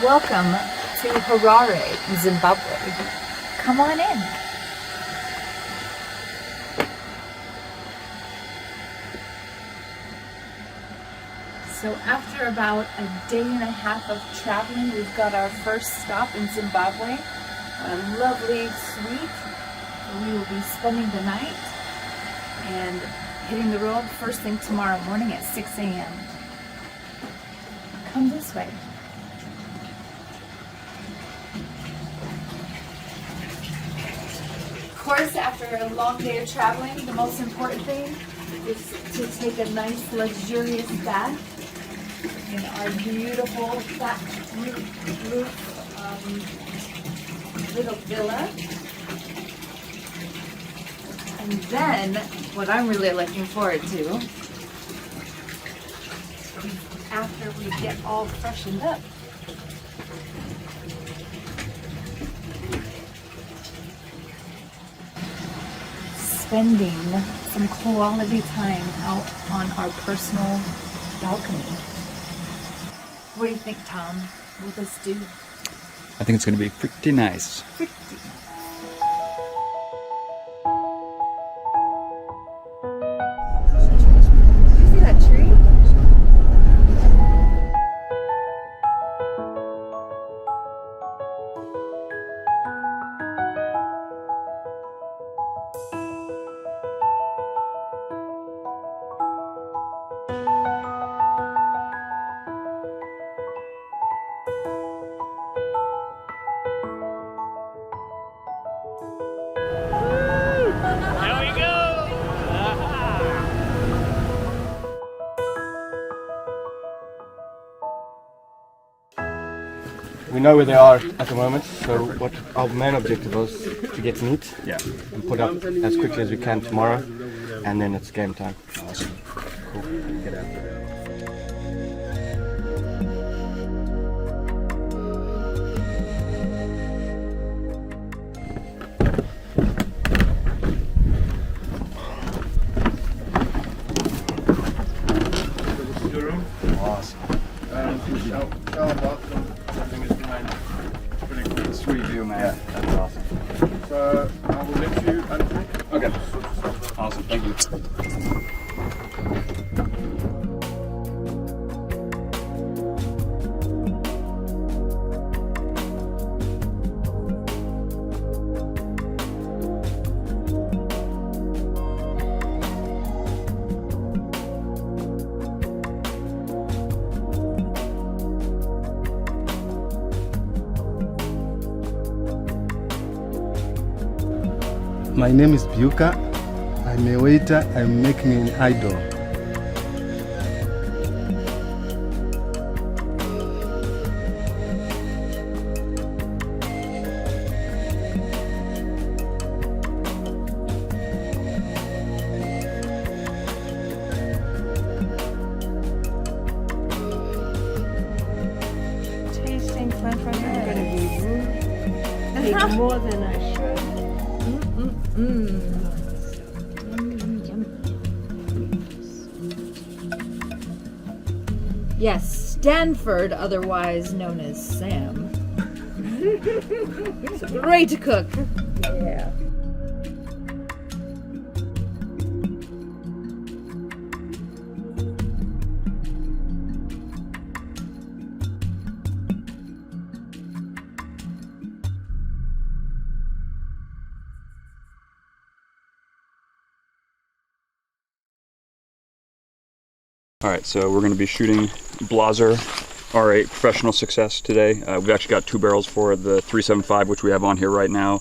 Welcome to Harare, Zimbabwe. Come on in. So after about a day and a half of traveling, we've got our first stop in Zimbabwe. A lovely suite. We will be spending the night and hitting the road first thing tomorrow morning at 6 a.m. Come this way. Of course, after a long day of traveling, the most important thing is to take a nice, luxurious bath in our beautiful flat roof little villa. And then, what I'm really looking forward to, after we get all freshened up, spending some quality time out on our personal balcony. What do you think, Tom? Will this do? I think it's going to be pretty nice. Pretty. You see that tree? We know where they are at the moment, so what our main objective is to get meat and put up as quickly as we can tomorrow, and then it's game time. Awesome. Cool. Get out there. Awesome. Sweet view, man. Yeah. That's awesome. So I will let you unpack. Okay. Awesome. Thank you. My name is Buka. I'm a waiter. I'm making an idol. Tasting french fries are going to be rude. Take more than I should. Yes, Stanford, otherwise known as Sam. It's great to cook. Yeah. Alright, so we're going to be shooting Blazer R8 Professional Success today. We've actually got 2 barrels for the 375, which we have on here right now.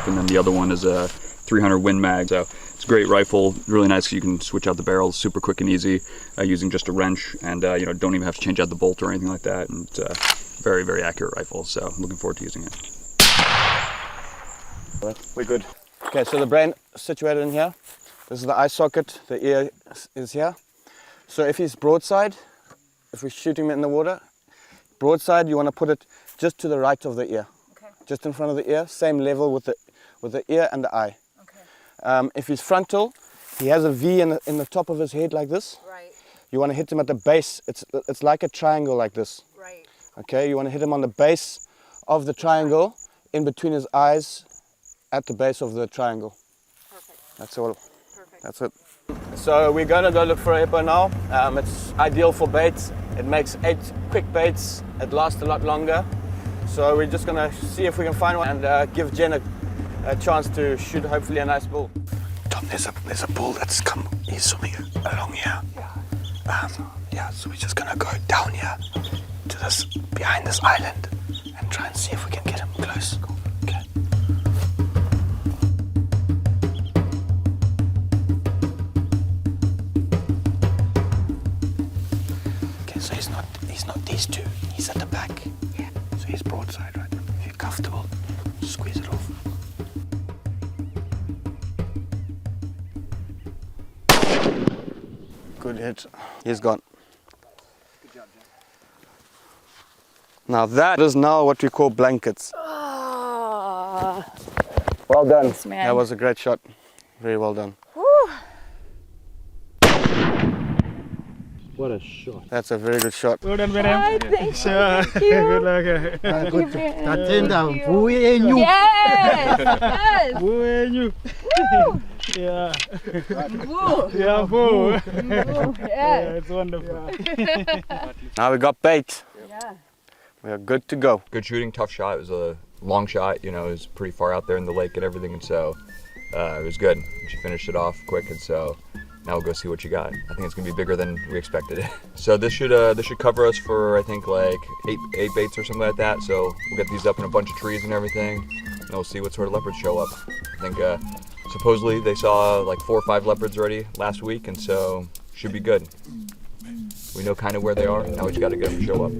And then the other one is a 300 Win Mag. So it's a great rifle, really nice. You can switch out the barrels super quick and easy using just a wrench, and you know, don't even have to change out the bolt or anything like that. And it's a very, very accurate rifle, so I'm looking forward to using it. We're good. Okay, so the brain is situated in here. This is the eye socket. The ear is here. So if he's broadside, if we're shooting him in the water, broadside, you want to put it just to the right of the ear. Okay. Just in front of the ear, same level with the ear and the eye. Okay. If he's frontal, he has a V in the top of his head like this. Right. You want to hit him at the base. It's like a triangle like this. Right. Okay, you want to hit him on the base of the triangle, in between his eyes, at the base of the triangle. Perfect. That's all. Perfect. That's it. So we're going to go look for a hippo now. It's ideal for baits. It makes 8 quick baits. It lasts a lot longer. So we're just going to see if we can find one and give Jen a chance to shoot hopefully a nice bull. Tom, there's a bull that's come. He's swimming along here. Yeah. So we're just going to go down here to this, behind this island, and try and see if we can get him close. Okay. Okay, so he's not these two. He's at the back. Yeah. So he's broadside, right? If you're comfortable, squeeze it off. Good hit. He's gone. Good job, Jack. Now that is now what we call blankets. Oh, Well done. thanks, man. That was a great shot. Very well done. Woo. What a shot. That's a very good shot. Well done, Hi, thank you. Good luck. Thank you. Tatenda, Thank you. vuenyu. Yes, yes. Vuenyu. Woo. Yeah. Woo. Yeah, boo. Woo. Yeah, Yes. it's wonderful. Now we got bait. Yeah. We are good to go. Good shooting, tough shot. It was a long shot, you know, it was pretty far out there in the lake and everything, and so it was good. She finished it off quick, and so now we'll go see what you got. I think it's gonna be bigger than we expected. So this should cover us for, I think, like eight baits or something like that. So we'll get these up in a bunch of trees and everything, and we'll see what sort of leopards show up. I think supposedly they saw like 4 or 5 leopards already last week, and so should be good. We know kind of where they are. Now we just got to get them to show up.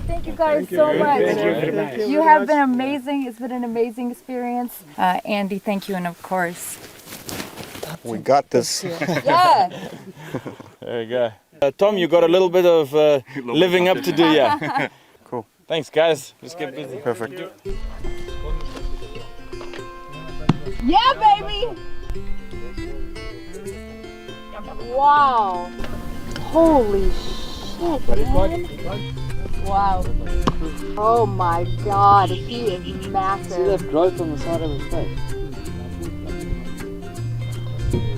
Thank you guys so much. You have been amazing. It's been an amazing experience. Andy, thank you, and of course. We got this. Yeah. There you go. Tom, you got a little bit of living up to do, yeah. Cool. Thanks, guys. Just get busy. Perfect. Yeah, baby. Wow. Holy shit, man. Wow. Oh my God, he is massive. See that growth on the side of his face?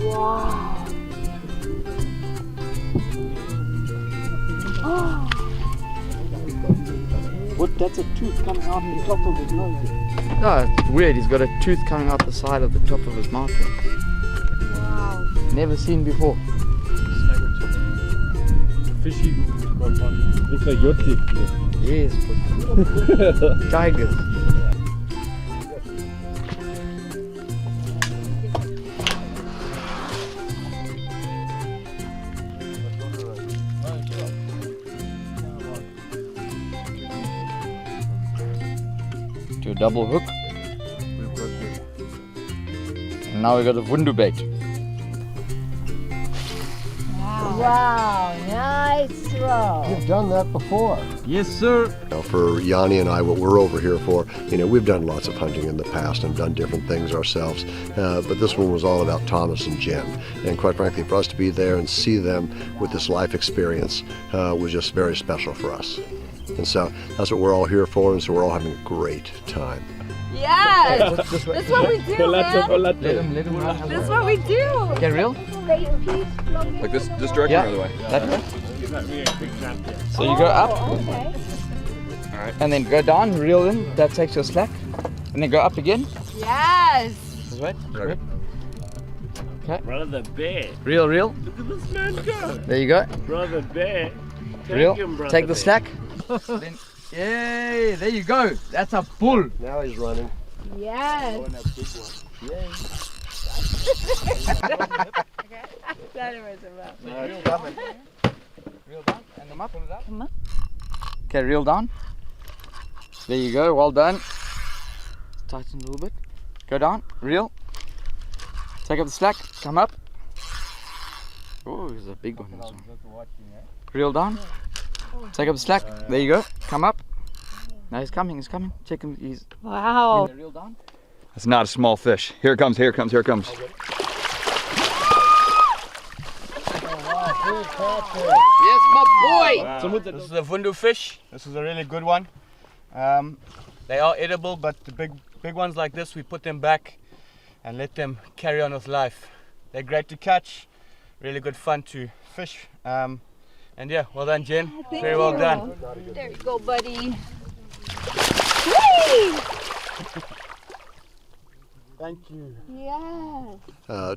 Wow. Oh. What? That's a tooth coming out the top of his nose. No, it's weird. He's got a tooth coming out the side of the top of his mouth. Wow. Never seen before. Fishy. Looks like your teeth. Yes, but tigers. To a double hook. And now we got a wundu bait. Wow, nice. natural. You've done that before. Yes, sir. For Yanni and I, what we're over here for, we've done lots of hunting in the past and done different things ourselves, but this one was all about Thomas and Jen. And quite frankly, for us to be there and see them with this life experience was just very special for us. And so that's what we're all here for, and so we're all having a great time. Yes! That's what we do, man. Let him run. That's what we do. Get real? Like this direction Yeah. or the other way? That way. So you go up. Okay. Alright. And then go down, reel in. That takes your slack. And then go up again. Yes! This way. Okay. Okay. Brother Bear. Reel. Look at this man go. There you go. Brother Bear. Reel. him, Brother Take the Bear. slack. Then, yay! There you go. That's a bull. Now he's running. Yes. Reel down and come up. Come up. Okay, reel down. There you go. Well done. Tighten a little bit. Go down. Reel. Take up the slack. Come up. Oh, there's a big one. This one. Reel down. Take up the slack. There you go. Come up. Now he's coming. He's coming. Check him. He's Wow. reel down. That's not a small fish. Here it comes, here it comes, here it comes. Yes, my boy. This is a vundu fish. This is a really good one. They are edible, but the big ones like this, we put them back and let them carry on with life. They're great to catch, really good fun to fish. And yeah, well done, Jen. Very well done. There you go, buddy. Whee! Thank you. Yes.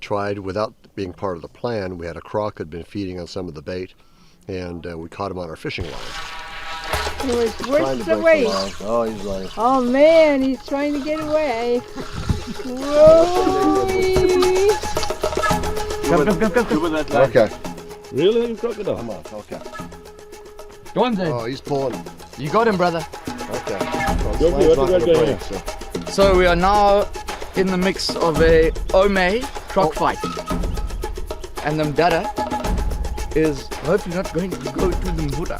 Tried without being part of the plan. We had a croc had been feeding on some of the bait, and we caught him on our fishing line. He was Trying worth to the break wait. line. Oh, he's running. Oh man, he's trying to get away. Whoa! Okay. Really? Crocodile? Come on. Okay. Go on, Zed. Oh, he's pulling. You got him, brother. Okay. Go, Line's what not do I gonna do break, here? so. So we are now in the mix of a Ome croc fight. And the Mdada is hopefully not going to go to the Buddha.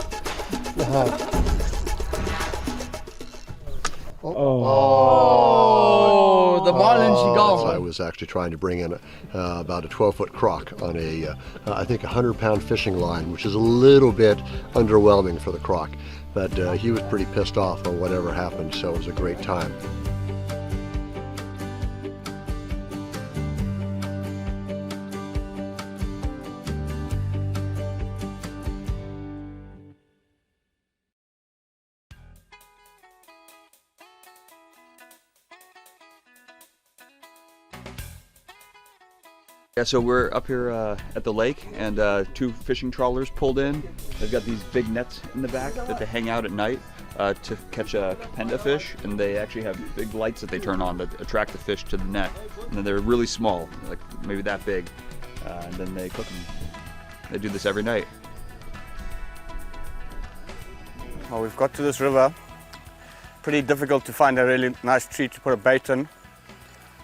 Oh, the marlin she So I gone. was actually trying to bring in about a 12-foot croc on a, I think, a 100-pound fishing line, which is a little bit underwhelming for the croc. But he was pretty pissed off on whatever happened, so it was a great time. Yeah, so we're up here at the lake, and two fishing trawlers pulled in. They've got these big nets in the back that they hang out at night to catch kapenda fish, and they actually have big lights that they turn on that attract the fish to the net. And then they're really small, like maybe that big, and then they cook them. They do this every night. Well, we've got to this river. Pretty difficult to find a really nice tree to put a bait in,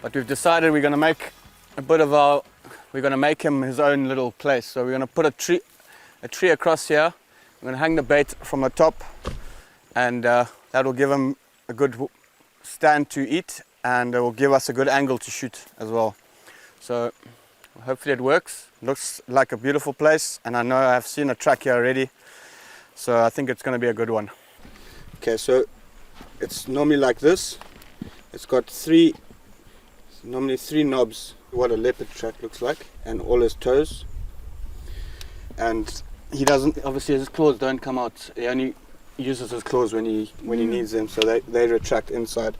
but we've decided we're going to make a bit of our. We're going to make him his own little place. So we're going to put a tree across here. We're going to hang the bait from the top, and that will give him a good stand to eat, and it will give us a good angle to shoot as well. So hopefully it works. Looks like a beautiful place, and I know I've seen a track here already, so I think it's going to be a good one. Okay, so it's normally like this. It's got normally three knobs, what a leopard track looks like, and all his toes. And he doesn't, obviously his claws don't come out. He only uses his claws when he needs them, so they retract inside.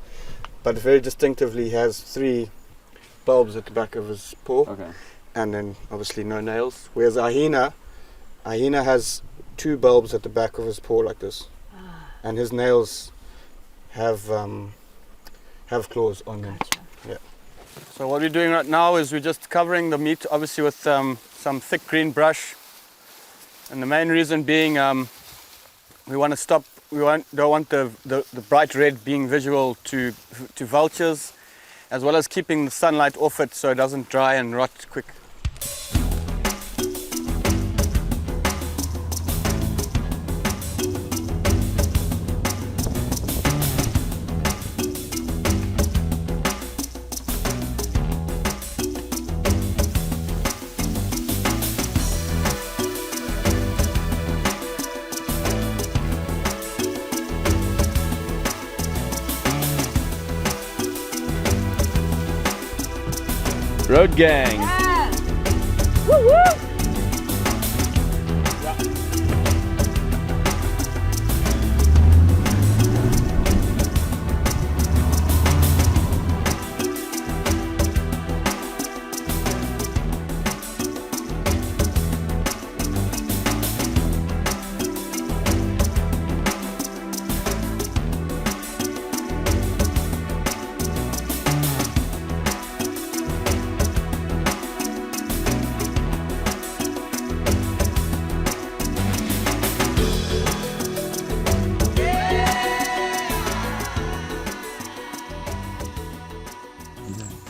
But very distinctively he has three bulbs at the back of his paw. Okay. And then obviously no nails. Whereas a hyena has two bulbs at the back of his paw like this. And his nails have claws on them. Yeah. So what we're doing right now is we're just covering the meat, obviously with some thick green brush, and the main reason being we want to stop. Don't want the bright red being visual to vultures, as well as keeping the sunlight off it so it doesn't dry and rot quick. Road gang. Woo woo!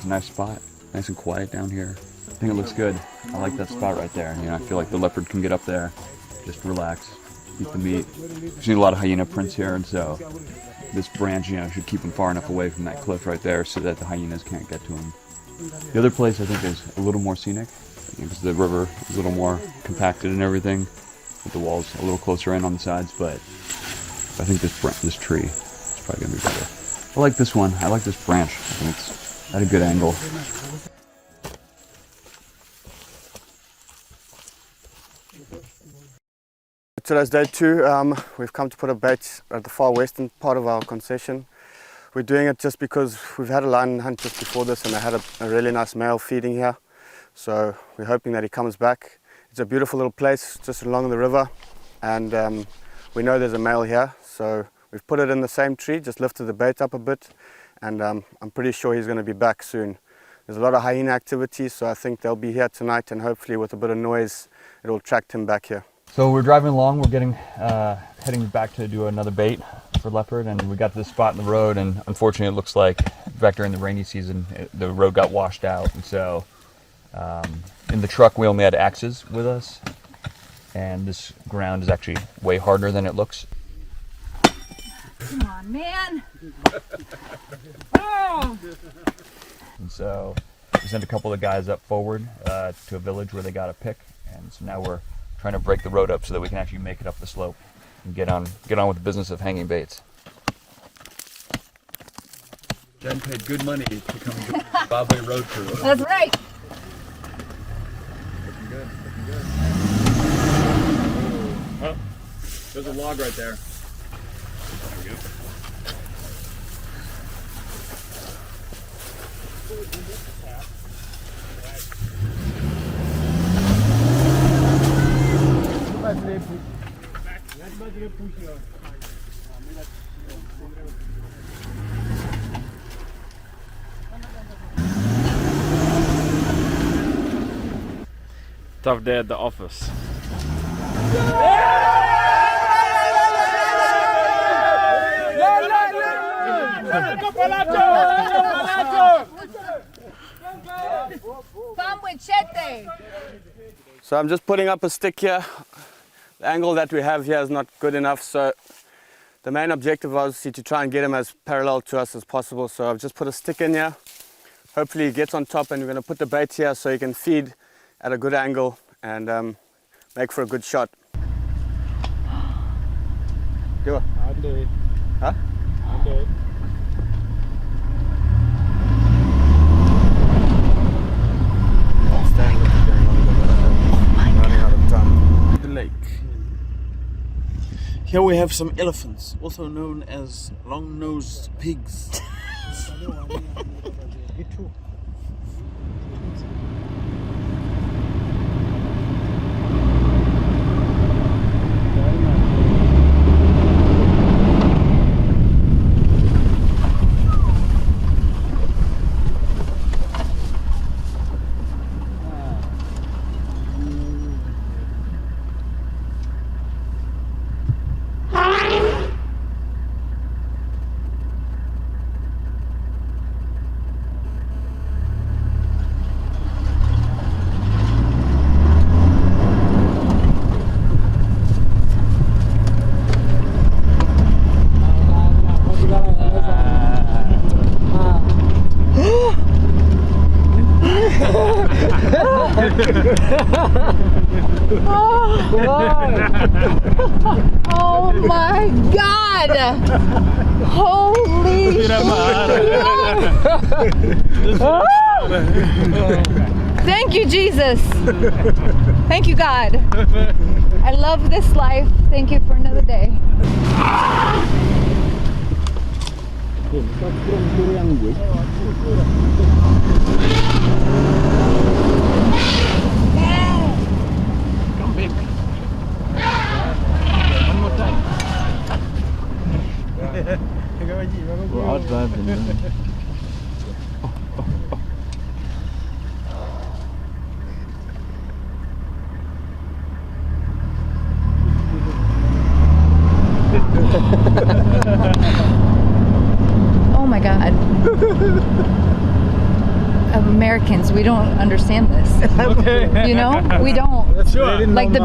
Nice spot, nice and quiet down here. I think it looks good. I like that spot right there. You know, I feel like the leopard can get up there, just relax, eat the meat. We've seen a lot of hyena prints here, and so this branch, you know, should keep him far enough away from that cliff right there so that the hyenas can't get to him. The other place I think is a little more scenic because the river is a little more compacted and everything, with the walls a little closer in on the sides. But I think this tree is probably gonna be better. I like this one. I like this branch. I think it's at a good angle. Today's day 2. We've come to put a bait at the far western part of our concession. We're doing it just because we've had a lion hunt just before this and I had a really nice male feeding here. So we're hoping that he comes back. It's a beautiful little place just along the river, and we know there's a male here. So we've put it in the same tree, just lifted the bait up a bit, and I'm pretty sure he's going to be back soon. There's a lot of hyena activity, so I think they'll be here tonight, and hopefully with a bit of noise it'll attract him back here. So we're driving along, we're heading back to do another bait for leopard, and we got to this spot in the road, and unfortunately it looks like back during the rainy season the road got washed out, and so in the truck we only had axes with us, and this ground is actually way harder than it looks. Come on, man! Oh! And so we sent a couple of guys up forward to a village where they got a pick, and so now we're trying to break the road up so that we can actually make it up the slope and get on with the business of hanging baits. Jen paid good money to come join the Zimbabwe road crew. That's right! Looking good, looking good. Oh, there's a log right there. There we go. Tough day at the office. So I'm just putting up a stick here. The angle that we have here is not good enough, so the main objective was to try and get him as parallel to us as possible. So I've just put a stick in here. Hopefully he gets on top, and we're going to put the bait here so he can feed at a good angle and make for a good shot. Go on. I'll do it. Huh? I'll do it. The lake. Here we have some elephants, also known as long-nosed pigs. Oh my God! Holy shit! Thank you, Jesus. Thank you, God. I love this life. Thank you for another day. Come back. One more time. We'll outdrive them. Oh my God. Americans, we don't understand this. You know, we don't. Sure. Like the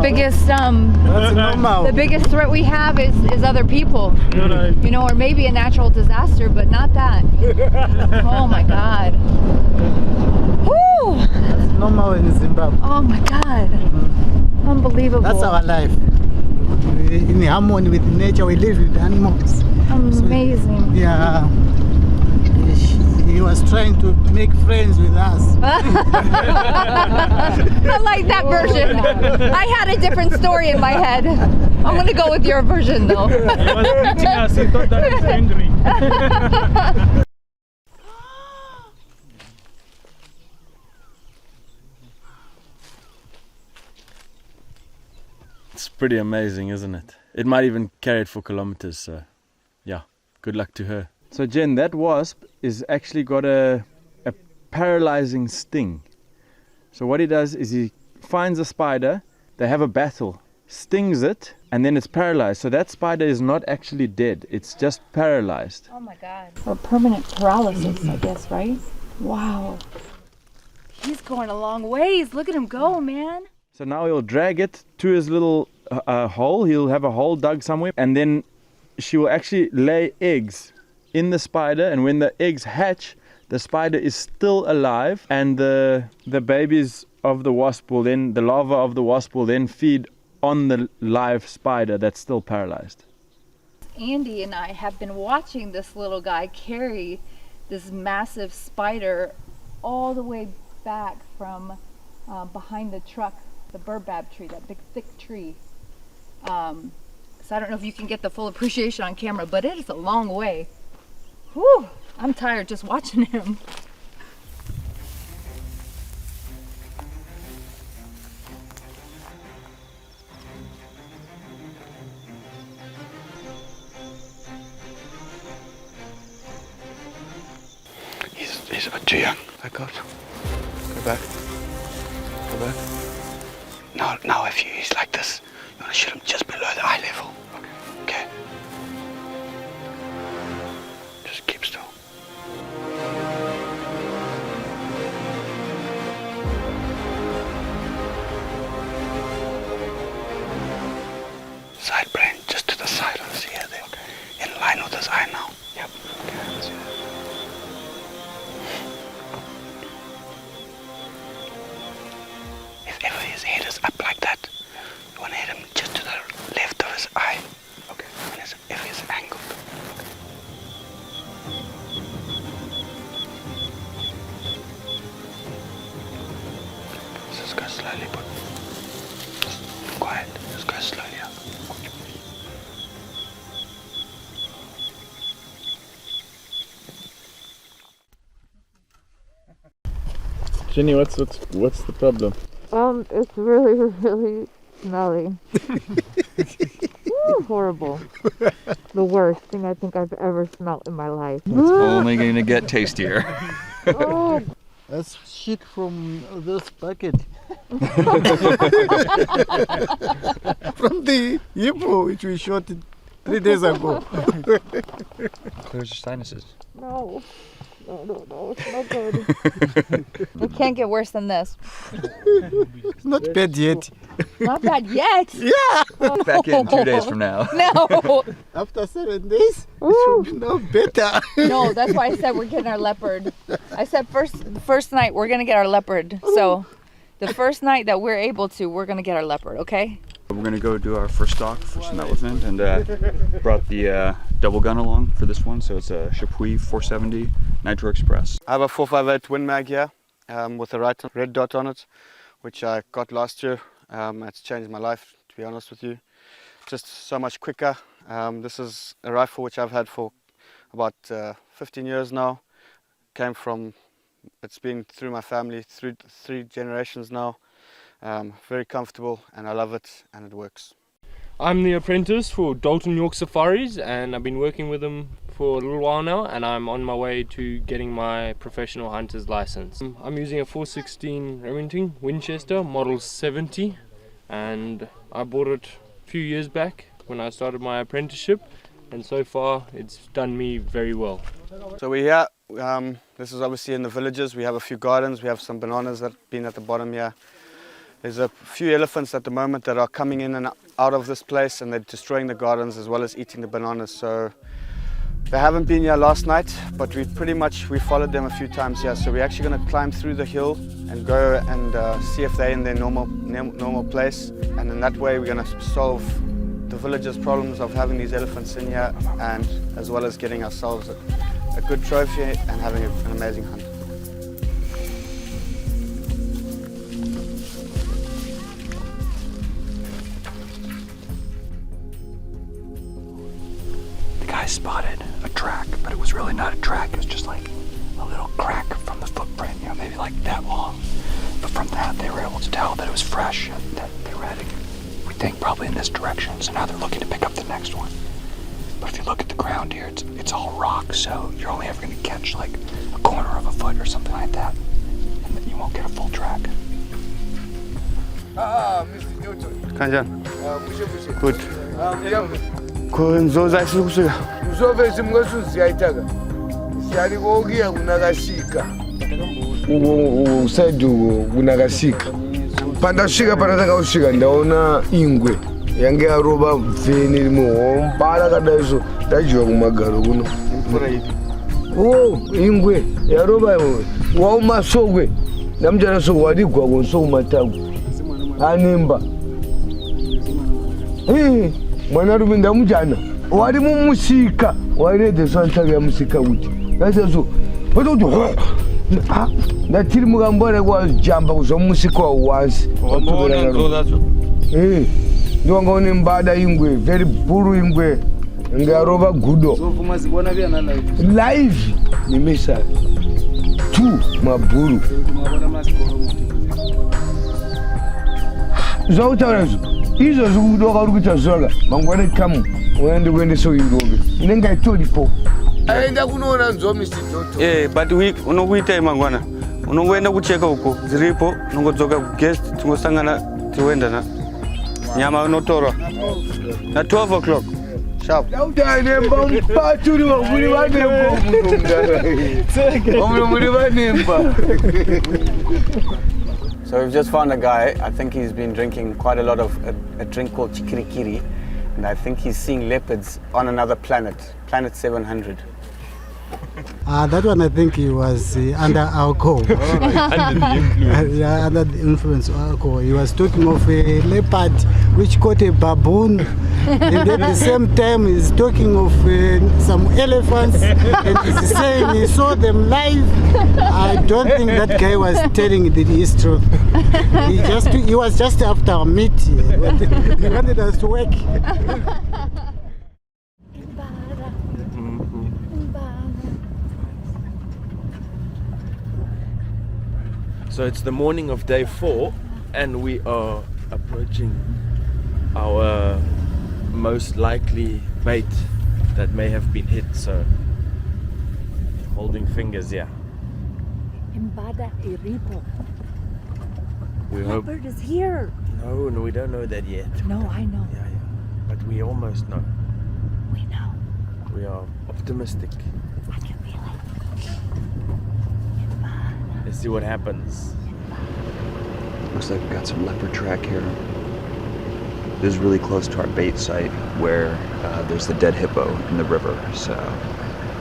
biggest threat we have is other people. You know, or maybe a natural disaster, but not that. Oh my God. Woo! That's normal in Zimbabwe. Oh my God. Unbelievable. That's our life. In harmony with nature, we live with animals. Amazing. Yeah. He was trying to make friends with us. I like that version. I had a different story in my head. I'm gonna go with your version though. He was beating us, he thought that was angry. It's pretty amazing, isn't it? It might even carry it for kilometers, so yeah, good luck to her. So Jen, that wasp is actually got a paralyzing sting. So what he does is he finds a spider, they have a battle, stings it, and then it's paralyzed. So that spider is not actually dead, it's just paralyzed. Oh my God. Or permanent paralysis, I guess, right? Wow. He's going a long ways. Look at him go, man. So now he'll drag it to his little hole, he'll have a hole dug somewhere, and then she will actually lay eggs in the spider, and when the eggs hatch, the spider is still alive, and the babies of the wasp will then, the larva of the wasp will then feed on the live spider that's still paralyzed. Andy and I have been watching this little guy carry this massive spider all the way back from behind the truck, the burbab tree, that big thick tree. So I don't know if you can get the full appreciation on camera, but it is a long way. Whew, I'm tired just watching him. He's a bit too young. Back out. Go back. Go back. Now if he's like this, you want to shoot him just below the eye level. Okay. Just keep still. Side brain, just to the side. Let's see here. There. Okay. In line with his eye now. Yep. Okay, let's see that. If ever his head is up like that, you want to hit him just to the left of his eye. Okay. And if he's angled. Okay. Just go slowly, but just quiet. Just go slowly up. Jenny, what's the problem? It's really, really smelly. Woo, horrible. The worst thing I think I've ever smelled in my life. It's only going to get tastier. Oh. That's shit from this bucket. From the Hippo, which we shot 3 days ago. Clears your sinuses. No. No, it's not good. It can't get worse than this. It's not bad yet. Not bad yet. Yeah. Back in 2 days from now. No. After 7 days, it should be no better. No, that's why I said we're getting our leopard. I said first night we're gonna get our leopard. So the first night that we're able to, we're gonna get our leopard, okay? We're going to go do our first stalk for some elephant, and brought the double gun along for this one. So it's a Chapuis 470 Nitro Express. I have a 458 Win Mag here. with a red dot on it, which I got last year. It's changed my life, to be honest with you. Just so much quicker. This is a rifle which I've had for about 15 years now. It's been through my family, through 3 generations now. Very comfortable, and I love it, and it works. I'm the apprentice for Dalton York Safaris, and I've been working with them for a little while now, and I'm on my way to getting my professional hunter's license. I'm using a 416 Remington Winchester model 70, and I bought it a few years back when I started my apprenticeship, and so far it's done me very well. So we're here, this is obviously in the villages. We have a few gardens, we have some bananas that have been at the bottom here. There's a few elephants at the moment that are coming in and out of this place, and they're destroying the gardens as well as eating the bananas. So they haven't been here last night, but we followed them a few times here. So we're actually going to climb through the hill and go and see if they're in their normal place. And in that way, we're going to solve the villagers' problems of having these elephants in here, and as well as getting ourselves a good trophy and having an amazing hunt. I spotted a track, but it was really not a track. It was just like a little crack from the footprint, you know, maybe like that long. But from that, they were able to tell that it was fresh and that they were heading, we think, probably in this direction. So now they're looking to pick up the next one. But if you look at the ground here, it's all rock, so you're only ever going to catch like a corner of a foot or something like that, and then you won't get a full track. Mr. Newton. Kanjan. Good. Kunzoza isukusika. Uzove simngosuziyaitaga. Siyali kogiya kunakashika. Usaidi kunakashika. Pandashika panataka ushika ndaona ingwe. Yange yaroba mfeni limuhombala kadaiso ndajiwa kumagaro kuno. Ingwe yaroba waumasogwe. Namjana sogwe wadigwa konsogwe matagu. Anemba. Mwanarume ndamujana wari mumusika warede santaka ya musika uti nasezo wato ndatiri mugambore kwa jamba kuzomusika wansi ndongone mbada ingwe very buru ingwe ngaroba gudo zovuma zibona bya live nimesa tu maburu zoutarezo izo zikudoka rukuta zoga mangwane kamu wende so indobe inenga itolipo aenda kunoona nzomi sitoto but unokuita mangwana unongoenda kucheka huko ziripo unongodzoka ku guest tungosangana tiwenda na nyama unotorwa na 12 o'clock sharp daudane mpampaturi wamuri vanemba muri vanemba. So we've just found a guy. I think he's been drinking quite a lot of a drink called chikirikiri, and I think he's seeing leopards on another planet, planet 700. That one I think he was under alcohol. Under the influence. Yeah, under the influence of alcohol. He was talking of a leopard which caught a baboon, and at the same time he's talking of some elephants, and he's saying he saw them live. I don't think that guy was telling the truth. He was just after our meat. He wanted us to work. So it's the morning of day 4 and we are approaching our most likely bait that may have been hit, so holding fingers here. Imbada Hippo. We hope. Leopard is here. No, we don't know that yet. No, I know. Yeah. But we almost know. We know. We are optimistic. I can feel it. Let's see what happens. Looks like we've got some leopard track here. This is really close to our bait site where there's the dead hippo in the river. So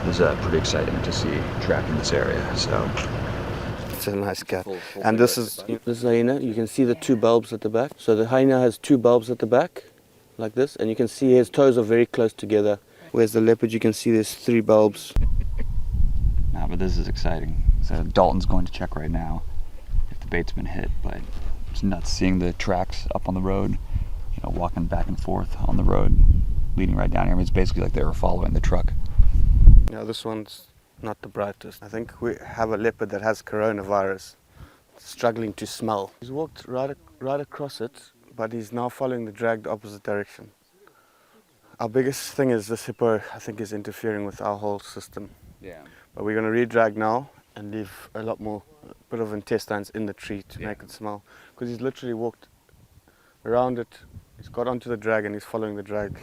this is pretty exciting to see track in this area. So it's a nice cat. And this is hyena. You can see the 2 bulbs at the back. So the hyena has 2 bulbs at the back, like this, and you can see his toes are very close together. Whereas the leopard, you can see there's 3 bulbs. But this is exciting. So Dalton's going to check right now. the bait's been hit, but it's nuts seeing the tracks up on the road, you know, walking back and forth on the road, leading right down here. I mean, it's basically like they were following the truck. Yeah, this one's not the brightest. I think we have a leopard that has coronavirus, struggling to smell. He's walked right across it, but he's now following the drag the opposite direction. Our biggest thing is this hippo, I think, is interfering with our whole system. Yeah. But we're going to re-drag now and leave a lot more, bit of intestines in the tree to make it smell. Because he's literally walked around it, he's got onto the drag and he's following the drag.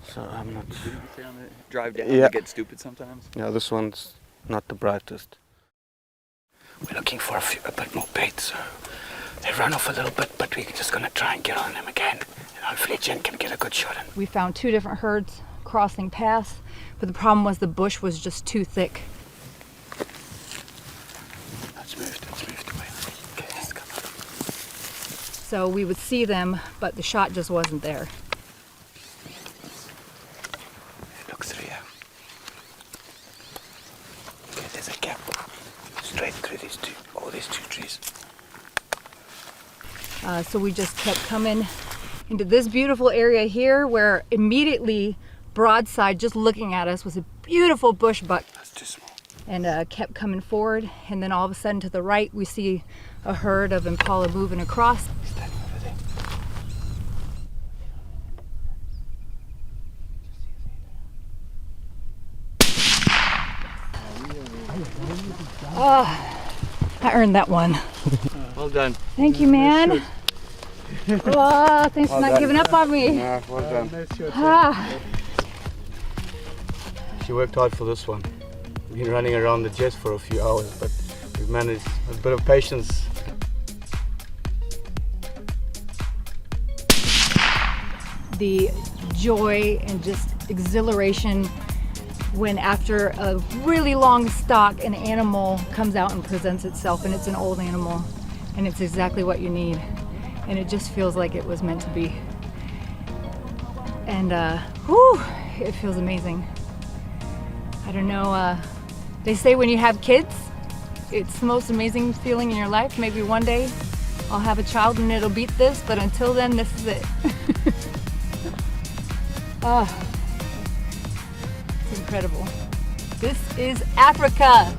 So I'm not... Drive down and get stupid sometimes? Yeah, this one's not the brightest. We're looking for a bit more bait, so they run off a little bit, but we're just going to try and get on them again. And hopefully Jen can get a good shot in. We found 2 different herds crossing paths, but the problem was the bush was just too thick. Let's move away. Okay, let's come up. So we would see them, but the shot just wasn't there. Look through here. Okay, there's a gap straight through all these two trees. So we just kept coming into this beautiful area here where immediately broadside, just looking at us, was a beautiful bushbuck. That's too small. And kept coming forward, and then all of a sudden to the right we see a herd of impala moving across. Standing over there. Oh, I earned that one. Well done. Thank you, man. Oh, thanks for not giving up on me. Yeah, well done. Ah. She worked hard for this one. We've been running around the jet for a few hours, but we've managed with a bit of patience. The joy and just exhilaration when after a really long stalk an animal comes out and presents itself, and it's an old animal and it's exactly what you need, and it just feels like it was meant to be. And whew, it feels amazing. I don't know, they say when you have kids it's the most amazing feeling in your life. Maybe one day I'll have a child and it'll beat this, but until then this is it. Oh, it's incredible. This is Africa.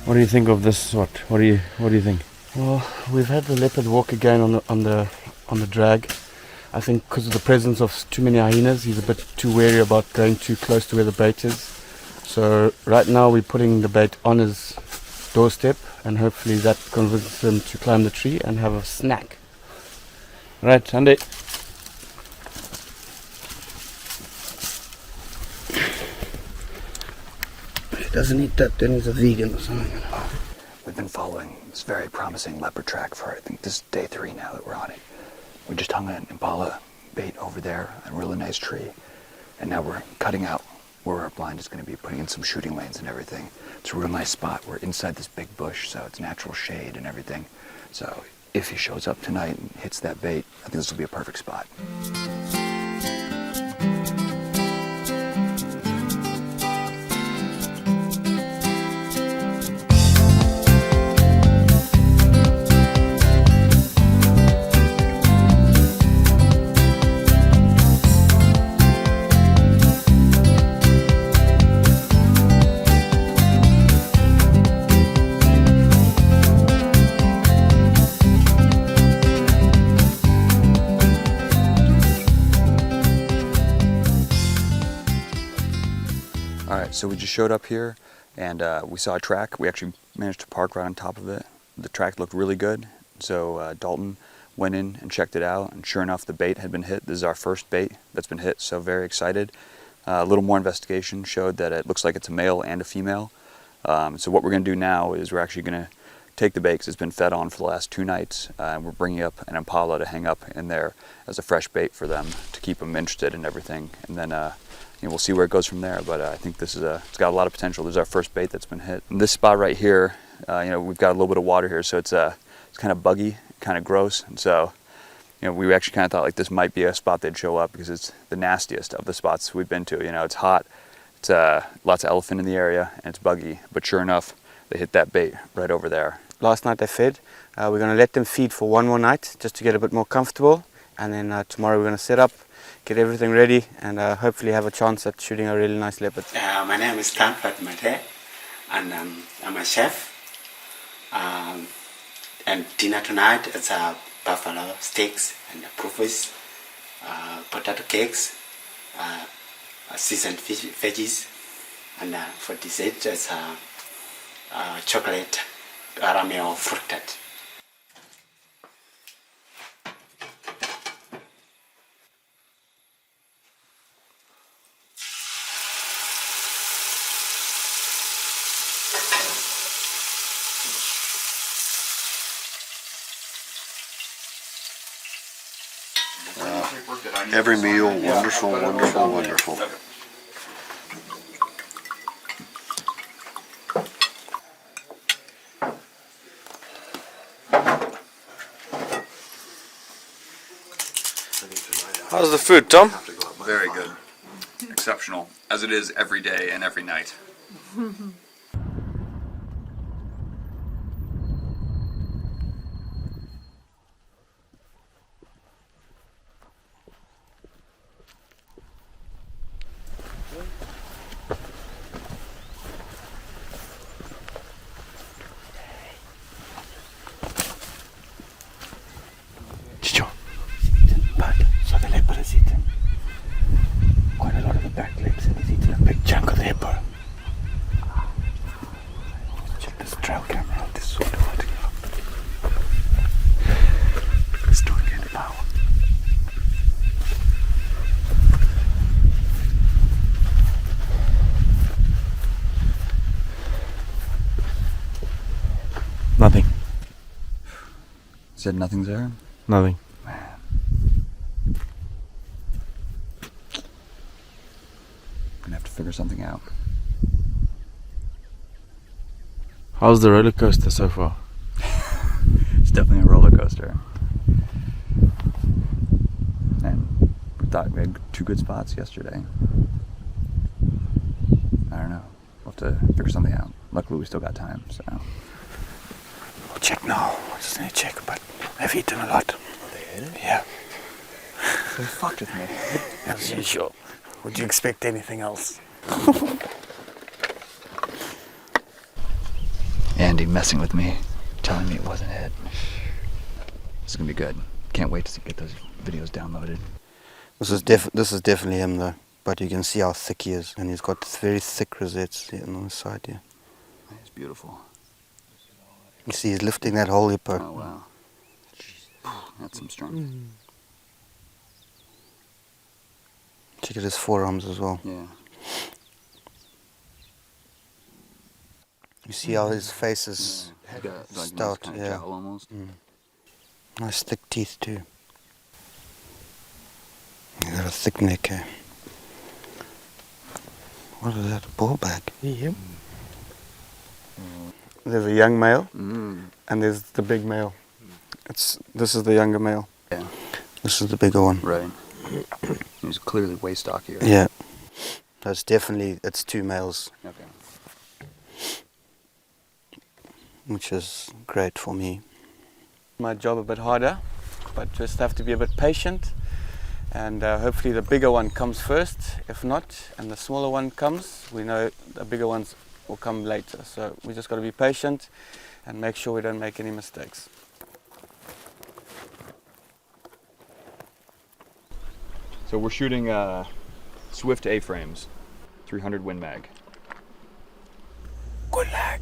What do you think of this shot? What do you think? Well, we've had the leopard walk again on the drag. I think because of the presence of too many hyenas, he's a bit too wary about going too close to where the bait is. So right now we're putting the bait on his doorstep, and hopefully that convinces him to climb the tree and have a snack. Right, Andy. If he doesn't eat that, then he's a vegan or something. We've been following this very promising leopard track for, I think this is day 3 now that we're on it. We just hung an impala bait over there, a really nice tree, and now we're cutting out where our blind is going to be, putting in some shooting lanes and everything. It's a real nice spot. We're inside this big bush, so it's natural shade and everything. So if he shows up tonight and hits that bait, I think this will be a perfect spot. So we just showed up here and we saw a track. We actually managed to park right on top of it. The track looked really good. So Dalton went in and checked it out, and sure enough the bait had been hit. This is our first bait that's been hit, so very excited. A little more investigation showed that it looks like it's a male and a female. So what we're going to do now is we're actually going to take the bait, 'cause it's been fed on for the last 2 nights, and we're bringing up an impala to hang up in there as a fresh bait for them to keep them interested in everything. And then we'll see where it goes from there. But I think this is it's got a lot of potential. This is our first bait that's been hit. And this spot right here, we've got a little bit of water here, so it's kind of buggy, kind of gross. And so we actually kind of thought like this might be a spot they'd show up, because it's the nastiest of the spots we've been to. It's hot, it's lots of elephant in the area, and it's buggy. But sure enough, they hit that bait right over there. Last night they fed. We're going to let them feed for one more night just to get a bit more comfortable, and then tomorrow we're going to set up, get everything ready, and hopefully have a chance at shooting a really nice leopard. My name is Stanford Mate, and I'm a chef. And dinner tonight is buffalo steaks and profits, potato cakes, seasoned veggies, and for dessert it's chocolate caramel fruited. Every meal, wonderful, wonderful, wonderful. How's the food, Tom? Very good. Exceptional, as it is every day and every night. So the leopard has eaten quite a lot of the back legs, and he's eaten a big chunk of the hippo. Check this trail camera out, this sort of lighting up. It's doing it now. Nothing. Said nothing's there? Nothing. Gonna have to figure something out. How's the roller coaster so far? It's definitely a roller coaster. And we thought we had 2 good spots yesterday. I don't know. We'll have to figure something out. Luckily we still got time, so. We'll check now. I just need to check, but they've eaten a lot. They ate it? Yeah. They fucked with me. As usual. Would you expect anything else? Andy messing with me, telling me it wasn't it. This is gonna be good. Can't wait to get those videos downloaded. This is definitely him though, but you can see how thick he is, and he's got very thick rosettes here on the side here. It's beautiful. You see he's lifting that whole hippo. Oh wow. That's some strength. Check at his forearms as well. Yeah. You see how his face is Got, like, stout, nice kind of yeah. jowl almost. Nice thick teeth too. You got a thick neck, eh? What is that, a ball bag? Yeah. There's a young male, Mm. and there's the big male. This is the younger male. Yeah. This is the bigger one. Right. He's clearly way stockier. Yeah. That's definitely, it's 2 males, Okay. which is great for me. My job a bit harder, but just have to be a bit patient, and hopefully the bigger one comes first. If not, and the smaller one comes, we know the bigger ones will come later. So we just got to be patient and make sure we don't make any mistakes. So we're shooting Swift A-frames, 300 Win Mag. Good luck.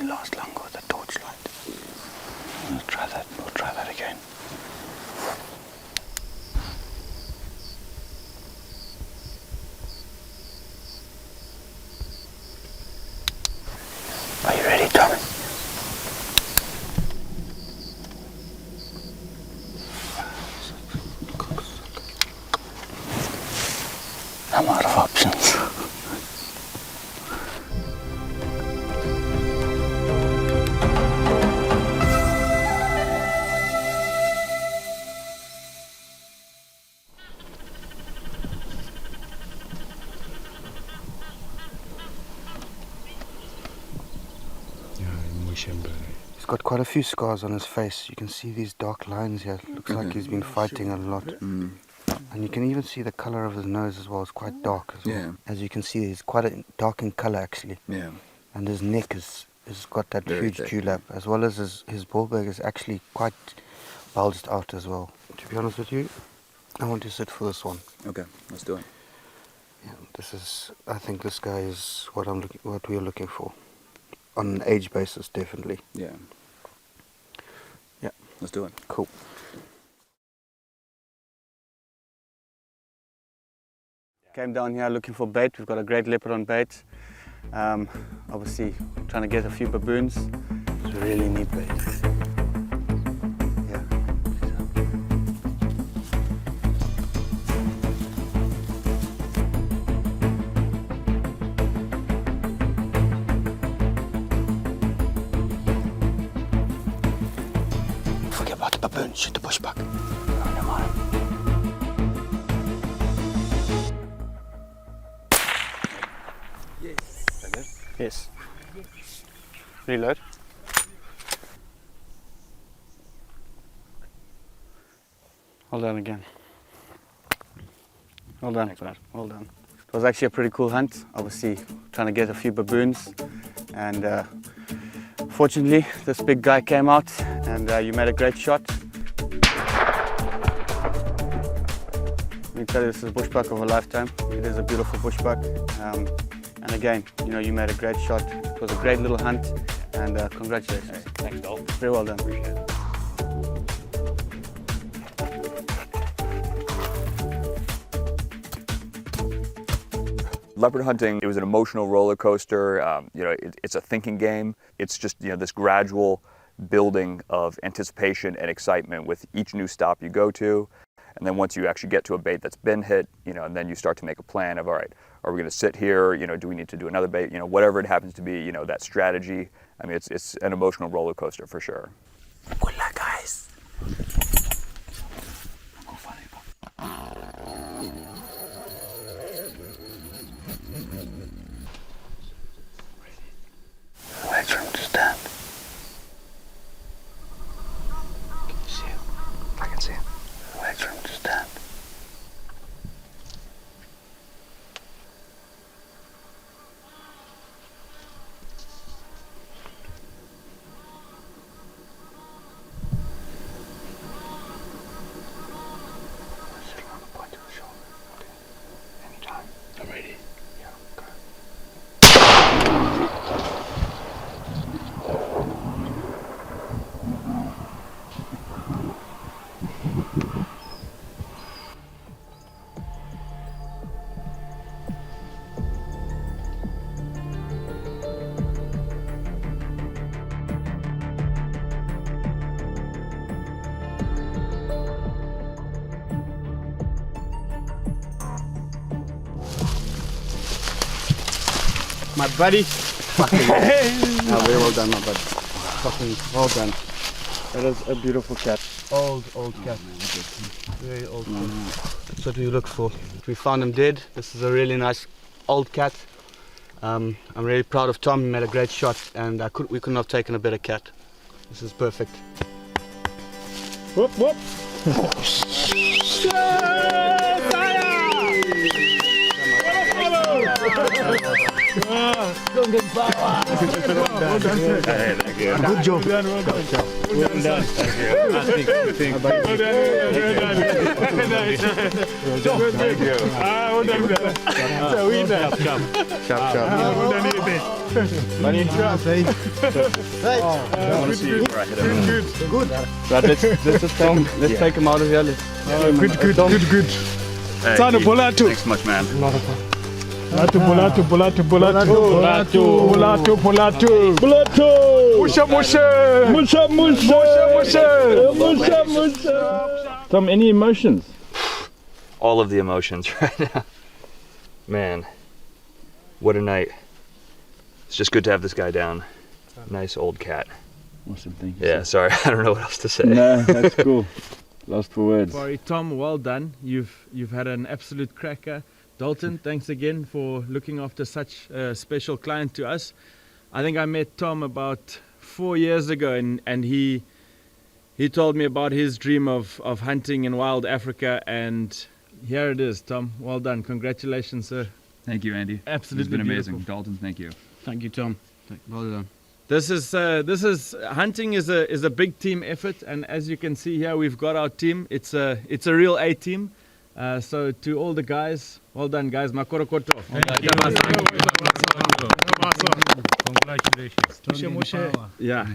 to last longer with the torchlight. We'll try that again. Are you ready, Tommy? I'm out of options. He's got quite a few scars on his face. You can see these dark lines here. Looks like he's been fighting a lot. And you can even see the color of his nose as well. It's quite dark as well. Yeah. As you can see, he's quite dark in color actually. Yeah. And his neck has got that Very huge thick. dewlap, as well as his bulbag is actually quite bulged out as well. To be honest with you, I want to sit for this one. Okay, let's do it. Yeah, I think this guy is what we are looking for. On an age basis, definitely. Yeah. Yeah. Let's do it. Cool. Came down here looking for bait. We've got a great leopard on bait. Obviously, trying to get a few baboons. We really need bait. Yeah. Forget about the baboon, shoot the bushbuck. Oh, never mind. Yes. Reload. Hold on again. Well done, Brad. Well done. It was actually a pretty cool hunt. Obviously, trying to get a few baboons, and fortunately, this big guy came out, and you made a great shot. Let me tell you, this is a bushbuck of a lifetime. It is a beautiful bushbuck. And again, you made a great shot. It was a great little hunt, and congratulations. Hey, thanks, Dol. Very well done. Appreciate it. Leopard hunting, it was an emotional roller coaster. It's a thinking game. It's just, this gradual building of anticipation and excitement with each new stop you go to. And then once you actually get to a bait that's been hit, and then you start to make a plan of, all right, are we going to sit here? Do we need to do another bait? Whatever it happens to be, that strategy. I mean, it's an emotional roller coaster for sure. Good luck, guys. Wait for him to stand. Can you see him? I can see him. Wait for him to stand. Sit around the point of the shoulder. Okay. Anytime. I'm ready. Yeah, go. My buddy. Fucking very well done, my buddy. Fucking well done. That is a beautiful cat. Old cat. Very old cat. That's what we look for. We found him dead. This is a really nice old cat. I'm really proud of Tom. He made a great shot, and we couldn't have taken a better cat. This is perfect. Whoop whoop. Don't get power. Good job. Good. Right, let's just take him out of here. Good. Hey, Sana Keith, Bolatu. thanks so much, man. Bolatu. Musha. Tom, any emotions? All of the emotions right now. Man, what a night. It's just good to have this guy down. Nice old cat. Awesome, thank you. Yeah, sorry, I don't know what else to say. No, that's cool. Lost for words. Sorry, Tom, well done. You've had an absolute cracker. Dalton, thanks again for looking after such a special client to us. I think I met Tom about 4 years ago, and he told me about his dream of hunting in wild Africa, and here it is, Tom. Well done. Congratulations, sir. Thank you, Andy. Absolutely It's been amazing. beautiful. Dalton, thank you. Thank you, Tom. Well done. This is hunting is a big team effort, and as you can see here, we've got our team. It's a real A team. So to all the guys, well done, guys. Makorokoto. Congratulations. Yeah.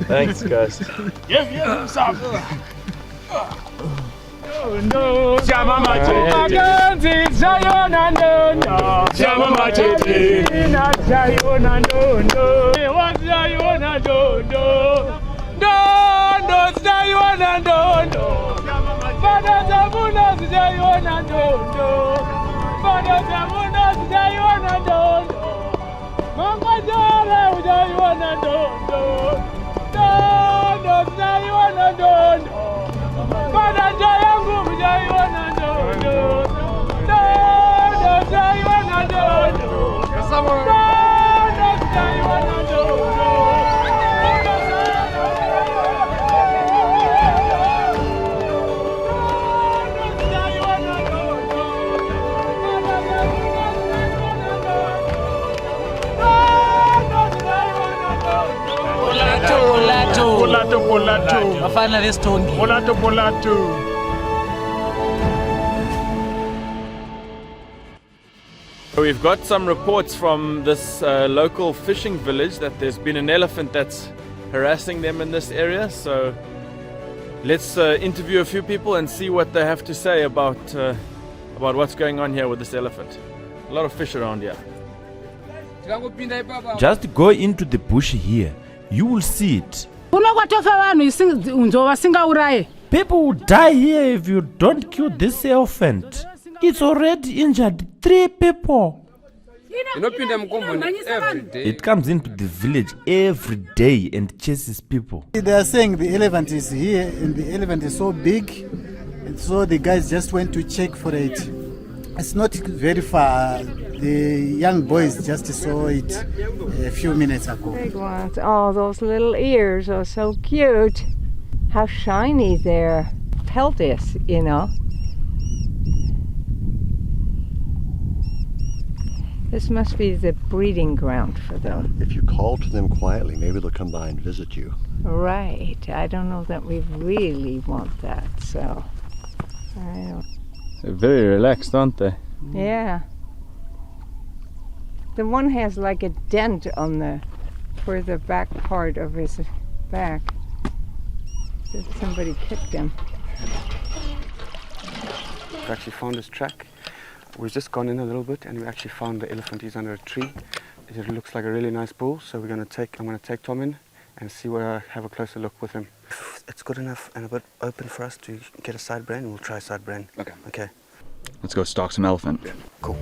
Thanks, guys. No, Shama Machete, Zion and no, Shama Machete, not Zion and no, what Zion and no, Zion and no, Father Zabunas, Zion and no, Father Zabunas, Zion and no, Mama Jara, Zion and no, Zion and no, Father Jayangu, Zion and no, Zion and no, Zion and no. We've got some reports from this local fishing village that there's been an elephant that's harassing them in this area. So let's interview a few people and see what they have to say about what's going on here with this elephant. A lot of fish around here. Just go into the bush here. You will see it. People will die here if you don't kill this elephant. It's already injured 3 people. It comes into the village every day and chases people. They are saying the elephant is here and the elephant is so big, and so the guys just went to check for it. It's not very far. The young boys just saw it a few minutes ago. Big ones. Oh, those little ears are so cute. How shiny their pelt is, you know. This must be the breeding ground for them. If you call to them quietly, maybe they'll come by and visit you. Right. I don't know that we really want that, so I don't. They're very relaxed, aren't they? Yeah. The one has like a dent on the back part of his back. So somebody kicked him. We actually found his track. We've just gone in a little bit and we actually found the elephant. He's under a tree. It looks like a really nice bull, so I'm going to take Tom in and have a closer look with him. It's good enough and a bit open for us to get a side brain. We'll try side brain. Okay. Let's go stalk some elephant. Yeah. Cool.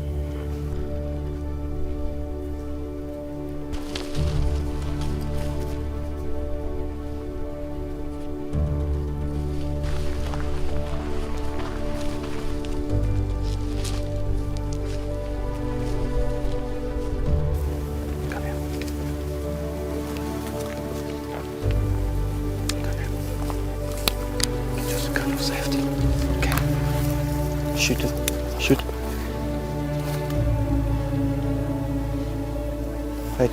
Shoot it. Shoot. Wait.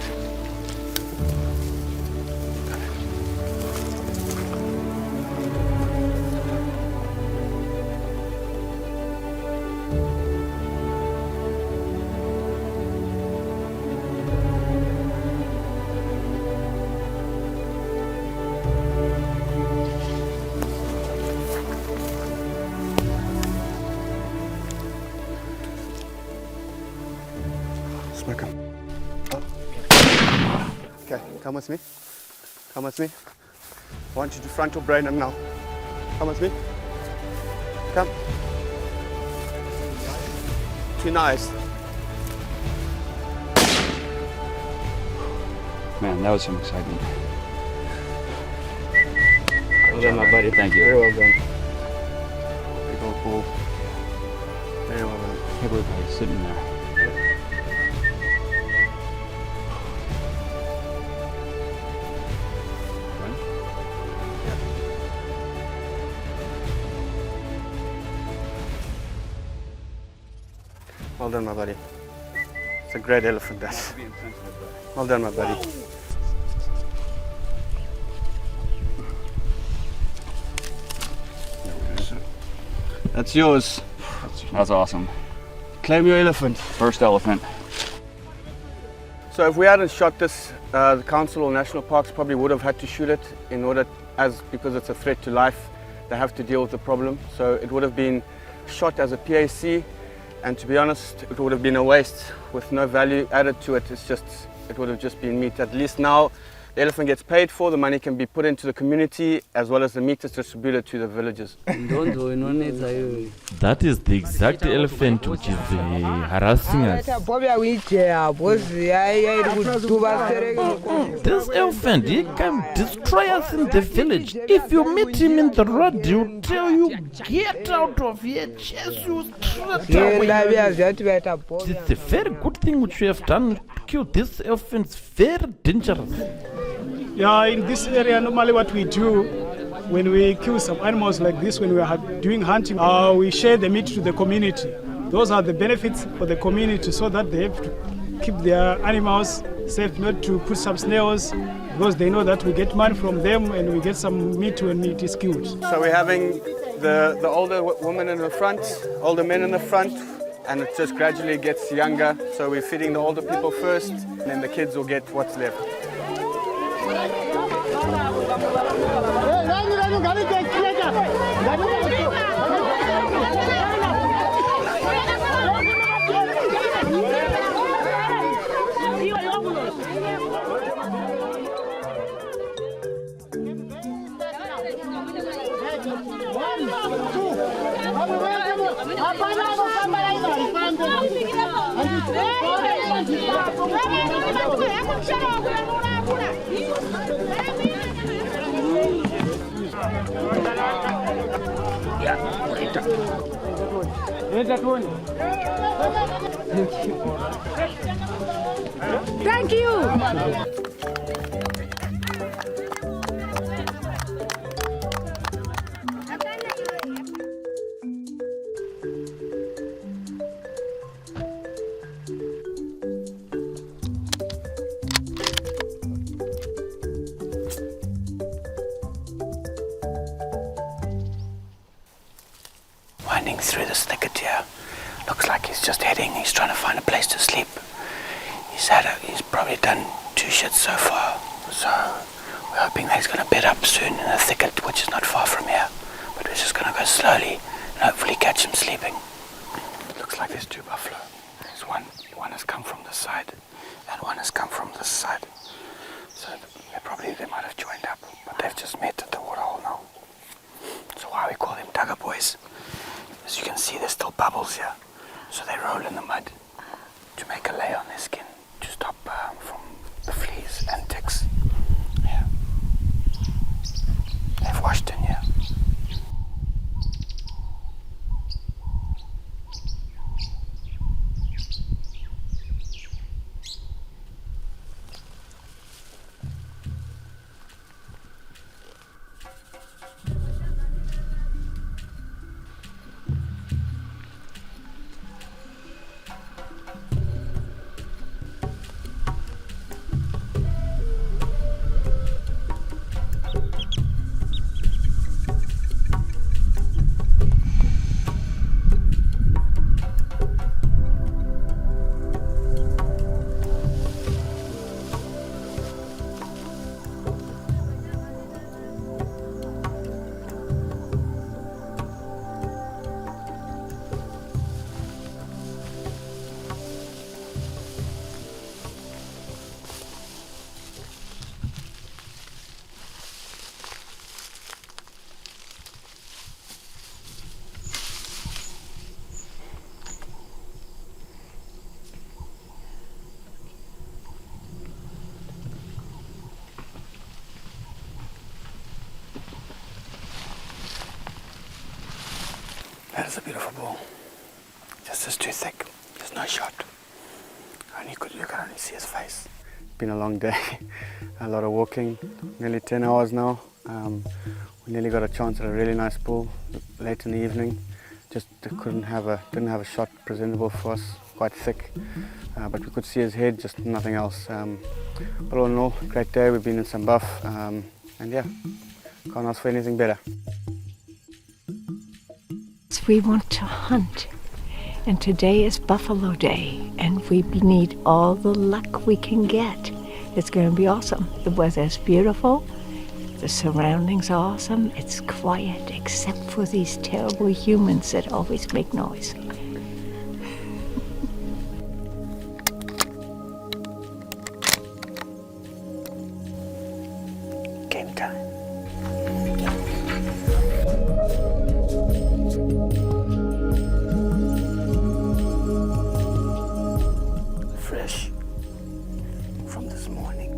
Smack him. Okay, come with me. Come with me. I want you to frontal brain him now. Come with me. Come. Too nice. Man, that was some excitement. Well done, my buddy. Thank you. Very well done. Big old bull. Very well done. Everybody's sitting there. Well done, my buddy. It's a great elephant, that. Well done, my buddy. That's yours. That's awesome. Claim your elephant. First elephant. So if we hadn't shot this, the council or national parks probably would have had to shoot it in order, because it's a threat to life, they have to deal with the problem. So it would have been shot as a PAC, and to be honest, it would have been a waste with no value added to it. It would have just been meat. At least now the elephant gets paid for, the money can be put into the community, as well as the meat is distributed to the villages. That is the exact elephant which is harassing us. This elephant, he can destroy us in the village. If you meet him in the road, he'll tell you, get out of here, chase you straight away. It's a very good thing which we have done to kill this elephant. It's very dangerous. Yeah, in this area, normally what we do when we kill some animals like this, when we are doing hunting, we share the meat to the community. Those are the benefits for the community, so that they have to keep their animals safe, not to put some snails, because they know that we get money from them and we get some meat when meat is killed. So we're having the older woman in the front, older men in the front, and it just gradually gets younger. So we're feeding the older people first, and then the kids will get what's left. Thank you. Winding through this thicket here. Looks like he's just he's trying to find a place to sleep. He's probably done 2 shits so far. So we're hoping that he's going to bed up soon in a thicket which is not far from here. But we're just going to go slowly and hopefully catch him sleeping. Looks like there's 2 buffalo. There's one has come from this side and one has come from this side. So they might have joined up, but they've just met at the waterhole now. So why we call them Tugger boys. As you can see, there's still bubbles here. So they roll in the mud to make a layer on their skin to stop from the fleas and ticks. Yeah. They've washed in here. That is a beautiful bull. Just is too thick. There's no shot. You can only see his face. It's been a long day. A lot of walking. Nearly 10 hours now. We nearly got a chance at a really nice bull late in the evening. Just didn't have a shot presentable for us. Quite thick, but we could see his head, just nothing else. But all in all, great day. We've been in some buff, and yeah, can't ask for anything better. We want to hunt, and today is Buffalo Day, and we need all the luck we can get. It's going to be awesome. The weather is beautiful, the surroundings are awesome. It's quiet, except for these terrible humans that always make noise. Game time. Fresh from this morning.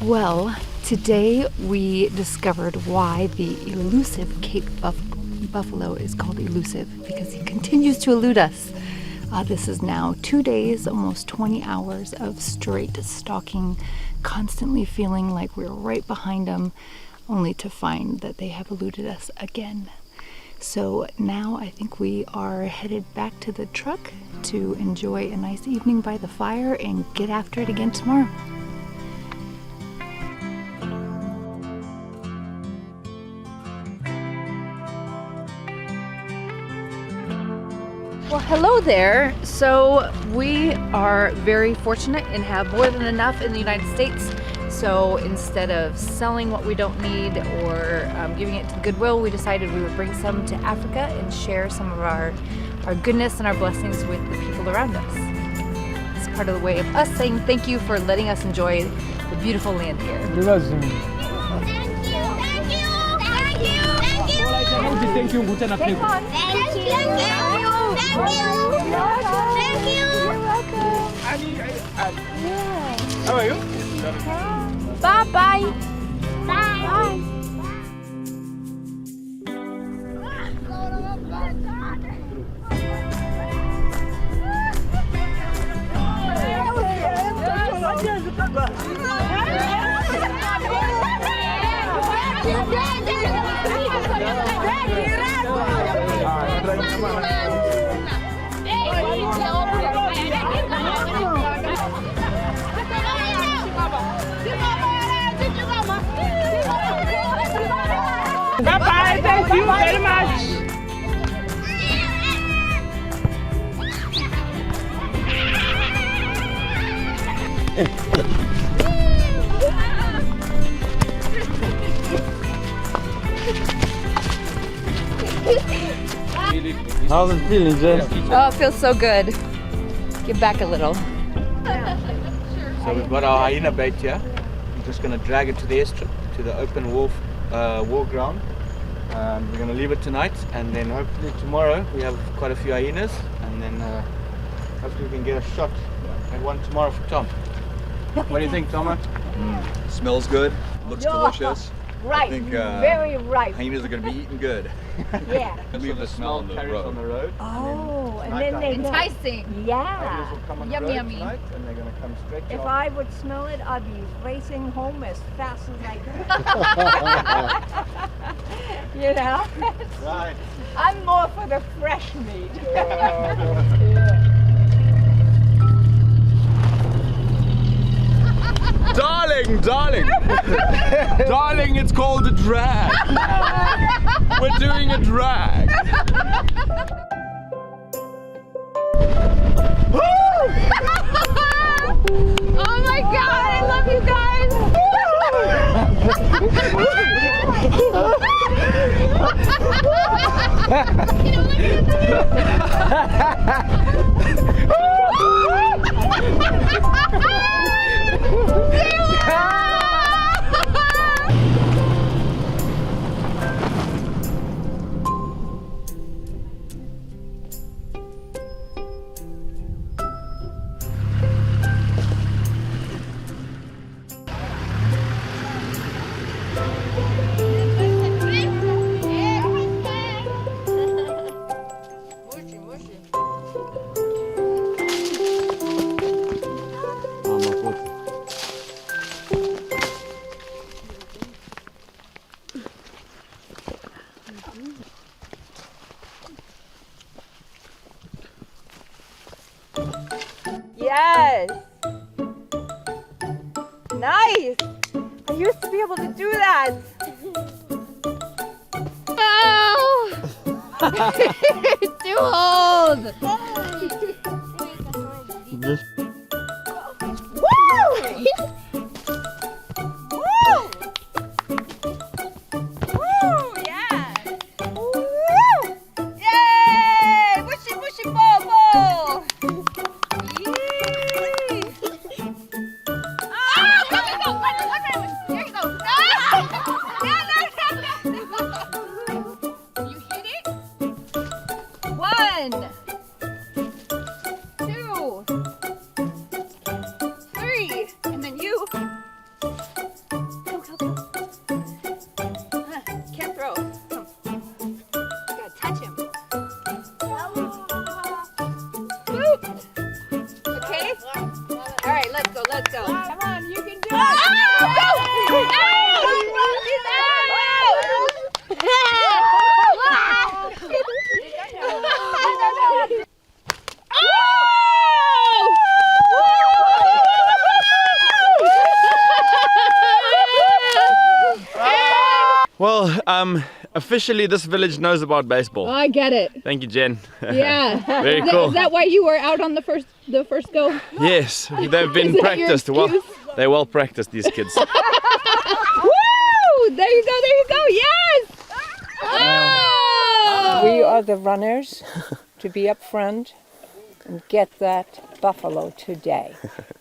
Well, today we discovered why the elusive Cape Buffalo is called elusive, because he continues to elude us. This is now 2 days, almost 20 hours of straight stalking, constantly feeling like we're right behind them, only to find that they have eluded us again. So now I think we are headed back to the truck to enjoy a nice evening by the fire and get after it again tomorrow. Well, hello there. So we are very fortunate and have more than enough in the United States. So instead of selling what we don't need or giving it to Goodwill, we decided we would bring some to Africa and share some of our goodness and our blessings with the people around us. It's part of the way of us saying thank you for letting us enjoy the beautiful land here. Thank you. How are you? Bye. Bye. Bye-bye, thank you very much. How's it feeling, Jen? Oh, it feels so good. Give back a little. So we've got our hyena bait here. I'm just going to drag it to the airstrip, to the open war ground. We're going to leave it tonight, and then hopefully tomorrow we have quite a few hyenas, and then hopefully we can get a shot at one tomorrow for Tom. What do you think, Tomo? Smells good, looks delicious. Right, I think very right. hyenas are going to be eating good. Yeah. Leave the smell on the road. Oh, and then they enticing. Yeah. Yummy, yummy. Tonight, and they're going to come straight to If our... I would smell it, I'd be racing home as fast as I could. You know? Right. I'm more for the fresh meat. Darling, darling. Darling, it's called a drag. We're doing a drag. Oh my god, I love you guys! Yes! Nice! I used to be able to do that! Oh! It's too old! Let's go. Come on, you can do it. Well, officially this village knows about baseball. Oh, I get it. Thank you, Jen. Yeah. Very cool. Is that why you were out on the first go? Yes, they've been practiced. Well, they're well practiced, these kids. Woo! There you go, yes! Oh! We are the runners to be up front and get that buffalo today.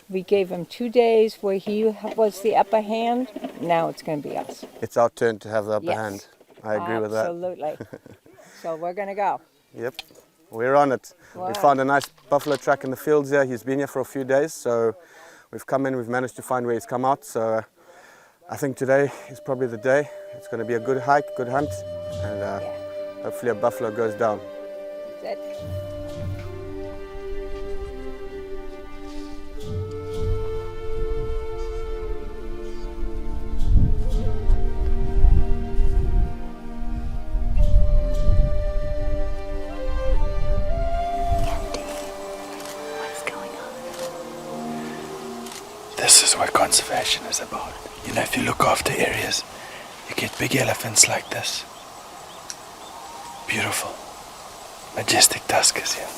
We gave him 2 days where he was the upper hand. Now it's going to be us. It's our turn to have the upper hand. I agree with that. Absolutely. So we're going to go. Yep, we're on it. Wow. We found a nice buffalo track in the fields here. He's been here for a few days, so we've come in, we've managed to find where he's come out. So I think today is probably the day. It's going to be a good hike, good hunt, and hopefully a buffalo goes down. That's it. This is what conservation is about. You know, if you look after areas, you get big elephants like this. Beautiful, majestic tuskers here.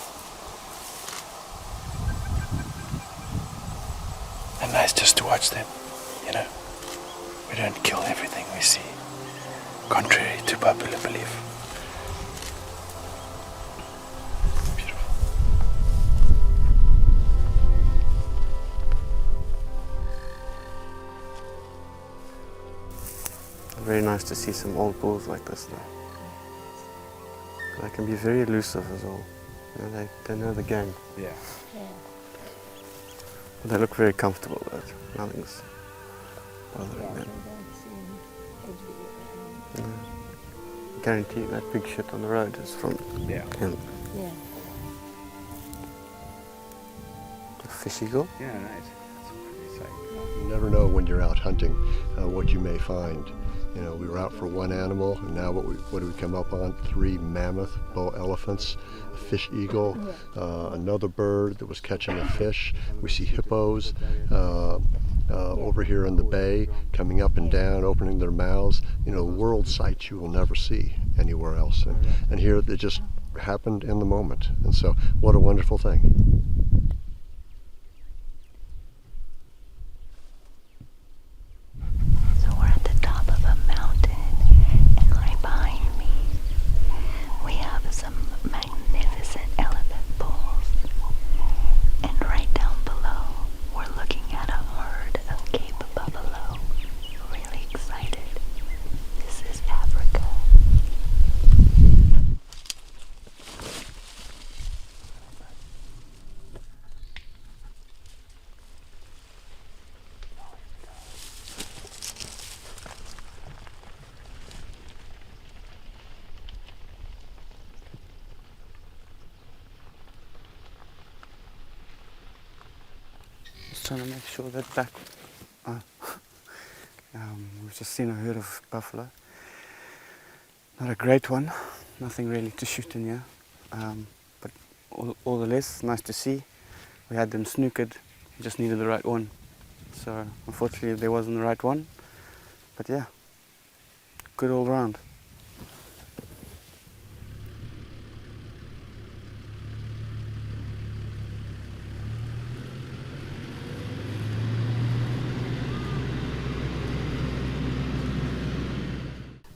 And nice just to watch them, you know. We don't kill everything we see, contrary to popular belief. Very nice to see some old bulls like this though. They can be very elusive as well. You know, they know the game. Yeah. But they look very comfortable though. Nothing's bothering them. No. I guarantee that big shit on the road is from him. Yeah. A fish eagle? Yeah, nice. That's a pretty sight. You never know when you're out hunting what you may find. You know, we were out for one animal, and now what do we come up on? 3 mammoth bull elephants, a fish eagle, another bird that was catching a fish. We see hippos, over here in the bay, coming up and down, opening their mouths, world sights you will never see anywhere else. And here it just happened in the moment. And so what a wonderful thing. So we're at the top of a mountain, and right behind me we have some magnificent elephant bulls. And right down below we're looking at a herd of Cape buffalo. Really excited. This is Africa. Just trying to make sure that back. We've just seen a herd of buffalo. Not a great one, nothing really to shoot in here, but all the less, nice to see. We had them snookered, we just needed the right one. So unfortunately there wasn't the right one, but yeah, good all round.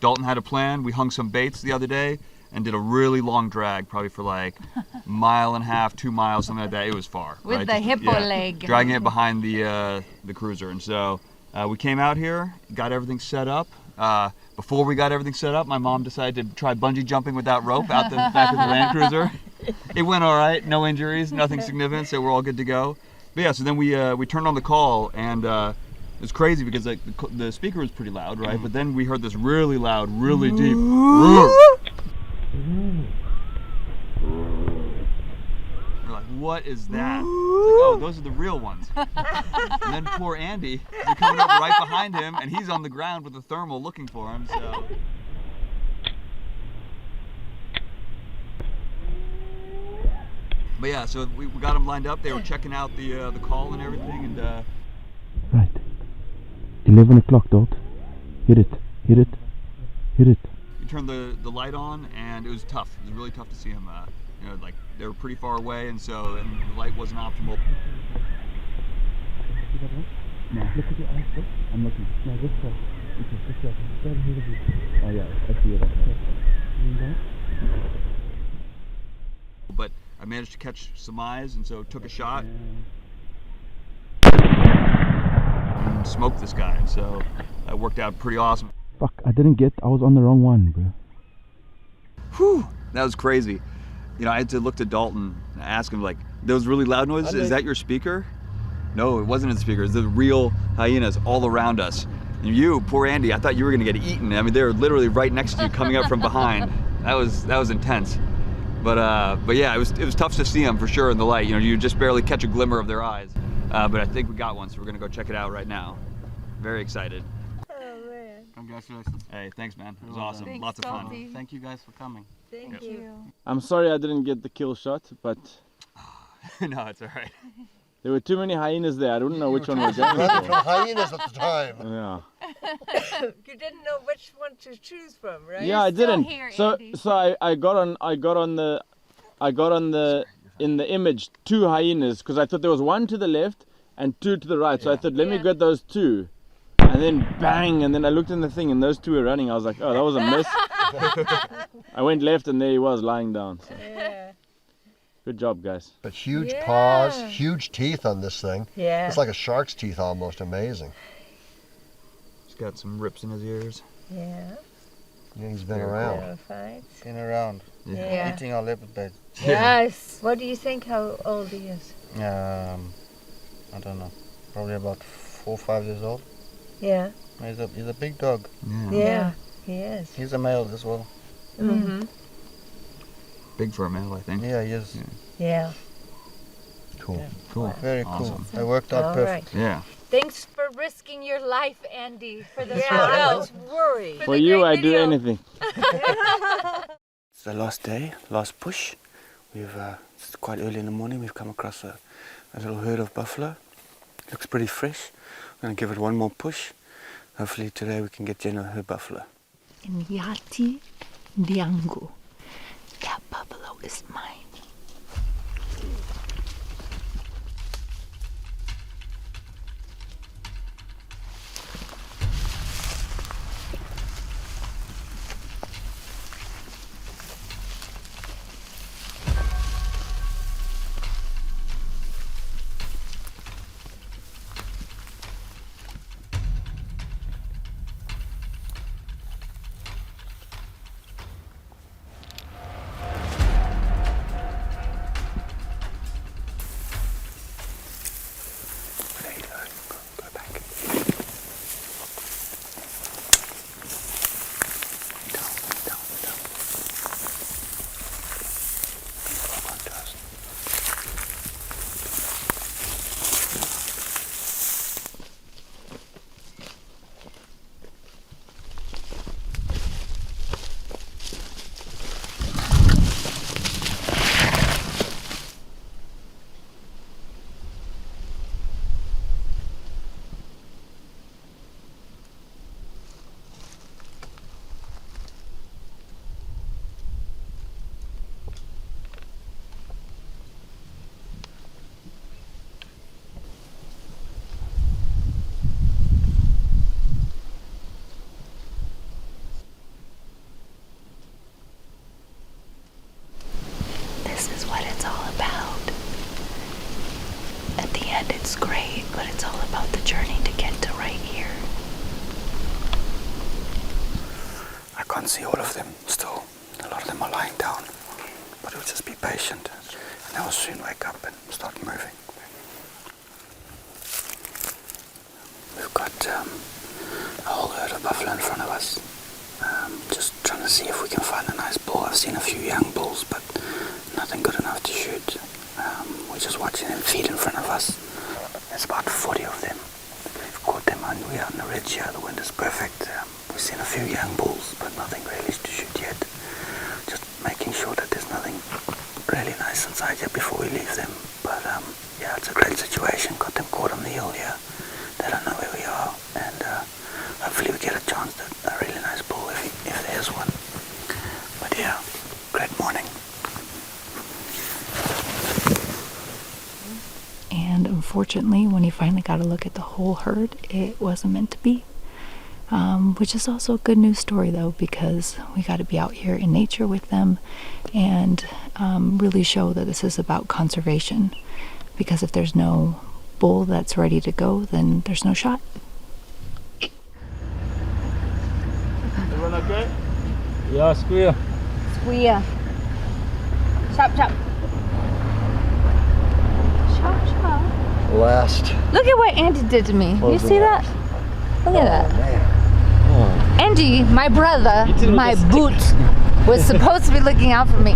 Dalton had a plan. We hung some baits the other day and did a really long drag, probably for like a mile and a half, 2 miles, something like that. It was far. With right? the hippo leg. Dragging it behind the cruiser. And so we came out here, got everything set up. Before we got everything set up, my mom decided to try bungee jumping without rope out the back of the Land Cruiser. It went all right, no injuries, nothing significant, so we're all good to go. But yeah, so then we turned on the call, and it was crazy because like the speaker was pretty loud, right? But then we heard this really loud, really deep roar. We're like, what is that? It's like, oh, those are the real ones. And then poor Andy, we're coming up right behind him, and he's on the ground with a thermal looking for him. So. But yeah, so we got them lined up. They were checking out the call and everything, and. Right. 11 o'clock, Dot. Hit it, hit it, hit it. We turned the light on, and it was tough. It was really tough to see them. Like they were pretty far away, and so the light wasn't optimal. No, look at your eyes, bro. I'm looking. No, this way. This way. Right ahead of you. Oh yeah, I see it. But I managed to catch some eyes, and so took a shot. And smoked this guy, and so that worked out pretty awesome. Fuck, I was on the wrong one, bro. Whew, that was crazy. I had to look to Dalton and ask him, like, those really loud noises, is that your speaker? No, it wasn't his speaker, it was the real hyenas all around us. And you, poor Andy, I thought you were gonna get eaten. I mean, they were literally right next to you, coming up from behind. That was intense. But yeah, it was tough to see them for sure in the light. You just barely catch a glimmer of their eyes. But I think we got one, so we're gonna go check it out right now. Very excited. Oh man. Congratulations. Hey, thanks, man. It was awesome. Thanks, Lots of fun. Dalton. Thank you guys for coming. Thank you. I'm sorry I didn't get the kill shot, but No, it's all right. there were too many hyenas there. I didn't know which one was going Running for. from hyenas at the time. Yeah. You didn't know which one to choose from, right? Yeah, I didn't. here, So Andy. I got on the in the image 2 hyenas because I thought there was 1 to the left and 2 to the right. So I thought, let me get those 2. And then bang, and then I looked in the thing and those 2 were running. I was like, oh, that was a miss. I went left and there he was lying down. So. Yeah. Good job, guys. But huge paws, huge teeth on this thing. Yeah. It's like a shark's teeth almost. Amazing. He's got some rips in his ears. Yeah. Yeah, he's been around. Verified. Been around. Yeah. Eating our leopard bait. Yes. What do you think how old he is? I don't know. Probably about 4 or 5 years old. Yeah. He's a big dog. Yeah. He is. He's a male as well. Mm-hmm. Big for a male, I think. Yeah, he is. Yeah. Cool. Yeah. Cool. Very Awesome. cool. It worked out All perfect. right. Yeah. Thanks for risking your life, Andy, for the Don't worry. For you, I do anything. It's the last day, last push. It's quite early in the morning. We've come across a little herd of buffalo. Looks pretty fresh. Gonna give it one more push. Hopefully today we can get Jen her buffalo. Nyati Ndiangu. That buffalo is mine. It's great, but it's all about the journey to get to right here. I can't see all of them still. A lot of them are lying down. But we'll just be patient and they'll soon wake up and start moving. We've got a whole herd of buffalo in front of us. Just trying to see if we can find a nice bull. I've seen a few young bulls, but nothing good enough to shoot. We're just watching them feed in front of us. There's about 40 of them. We've caught them and we are on the ridge here. The wind is perfect. We've seen a few young bulls, but nothing really to shoot yet. Just making sure that there's nothing really nice inside here before we leave them. But yeah, it's a great situation. Got them caught on the hill here. They don't know where we are, and hopefully we get a chance at a really nice bull if there's one. But yeah, great morning. And unfortunately, when he finally got a look at the whole herd, it wasn't meant to be. Which is also a good news story though, because we got to be out here in nature with them and really show that this is about conservation. Because if there's no bull that's ready to go, then there's no shot. Everyone okay? Yeah, squeal. Squeal. Chop, chop. Chop, chop. Last. Look at what Andy did to me. You see that? Look at that. Man. Andy, my brother, my boot, was supposed to be looking out for me.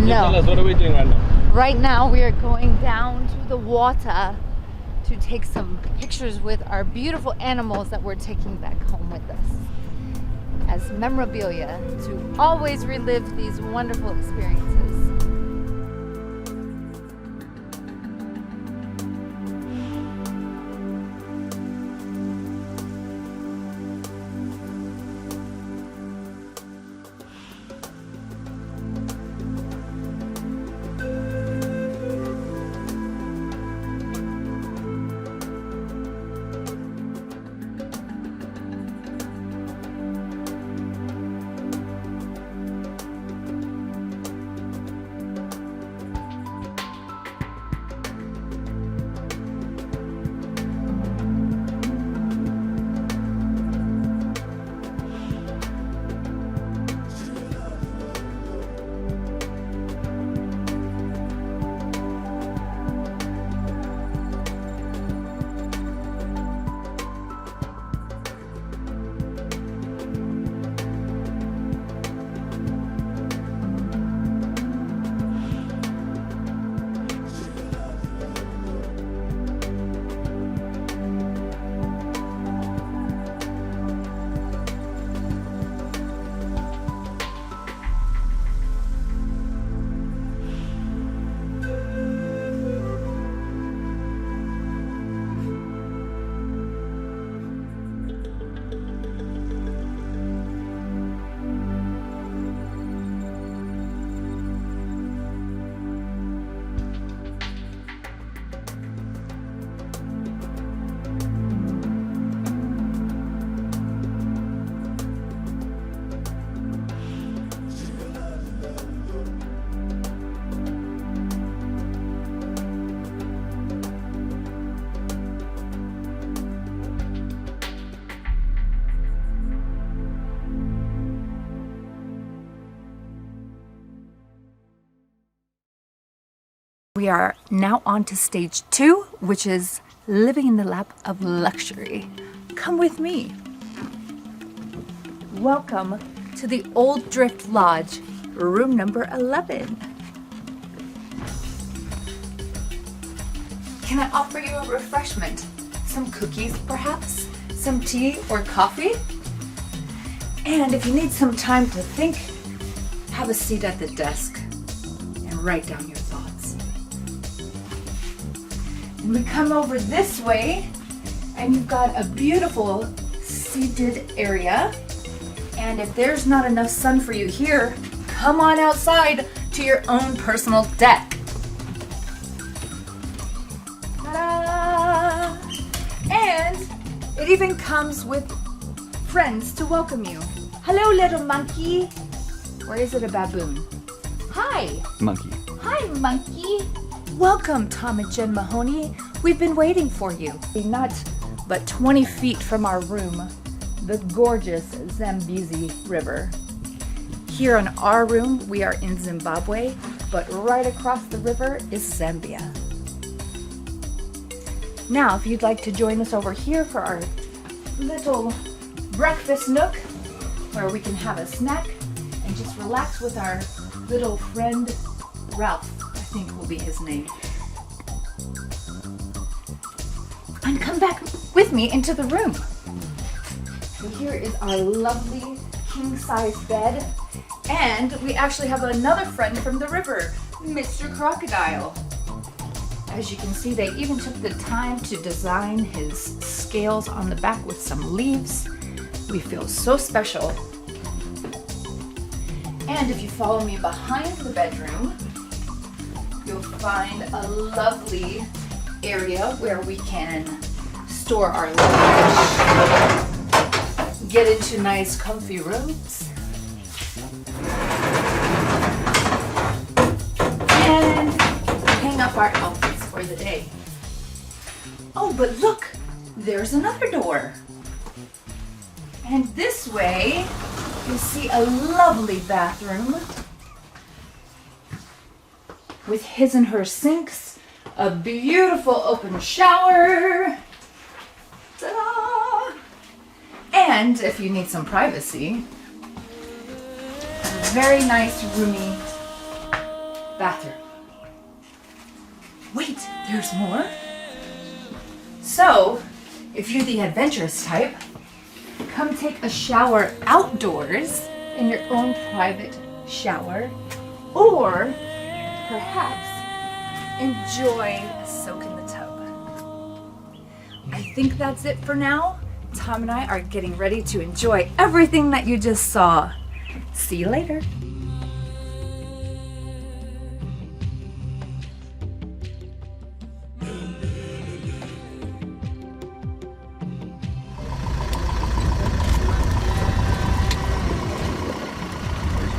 No. Tell us, what are we doing right now? Right now we are going down to the water to take some pictures with our beautiful animals that we're taking back home with us as memorabilia to always relive these wonderful experiences. We are now on to stage 2, which is living in the lap of luxury. Come with me. Welcome to the Old Drift Lodge, room number 11. Can I offer you a refreshment? Some cookies, perhaps? Some tea or coffee? And if you need some time to think, have a seat at the desk and write down your thoughts. And we come over this way, and you've got a beautiful seated area. And if there's not enough sun for you here, come on outside to your own personal deck. Ta-da! And it even comes with friends to welcome you. Hello, little monkey. Or is it a baboon? Hi. Monkey. Hi, monkey. Welcome, Tom and Jen Mahoney. We've been waiting for you. Not but 20 feet from our room, the gorgeous Zambezi River. Here in our room, we are in Zimbabwe, but right across the river is Zambia. Now, if you'd like to join us over here for our little breakfast nook, where we can have a snack and just relax with our little friend, Ralph, I think will be his name. And come back with me into the room. So here is our lovely king-size bed. And we actually have another friend from the river, Mr. Crocodile. As you can see, they even took the time to design his scales on the back with some leaves. We feel so special. And if you follow me behind the bedroom, you'll find a lovely area where we can store our luggage, get into nice comfy rooms, and hang up our outfits for the day. Oh, but look, there's another door. And this way, you see a lovely bathroom with his and her sinks, a beautiful open shower. Ta-da! And if you need some privacy, a very nice roomy bathroom. Wait, there's more? So, if you're the adventurous type, come take a shower outdoors in your own private shower, or perhaps enjoy a soak in the tub. I think that's it for now. Tom and I are getting ready to enjoy everything that you just saw. See you later.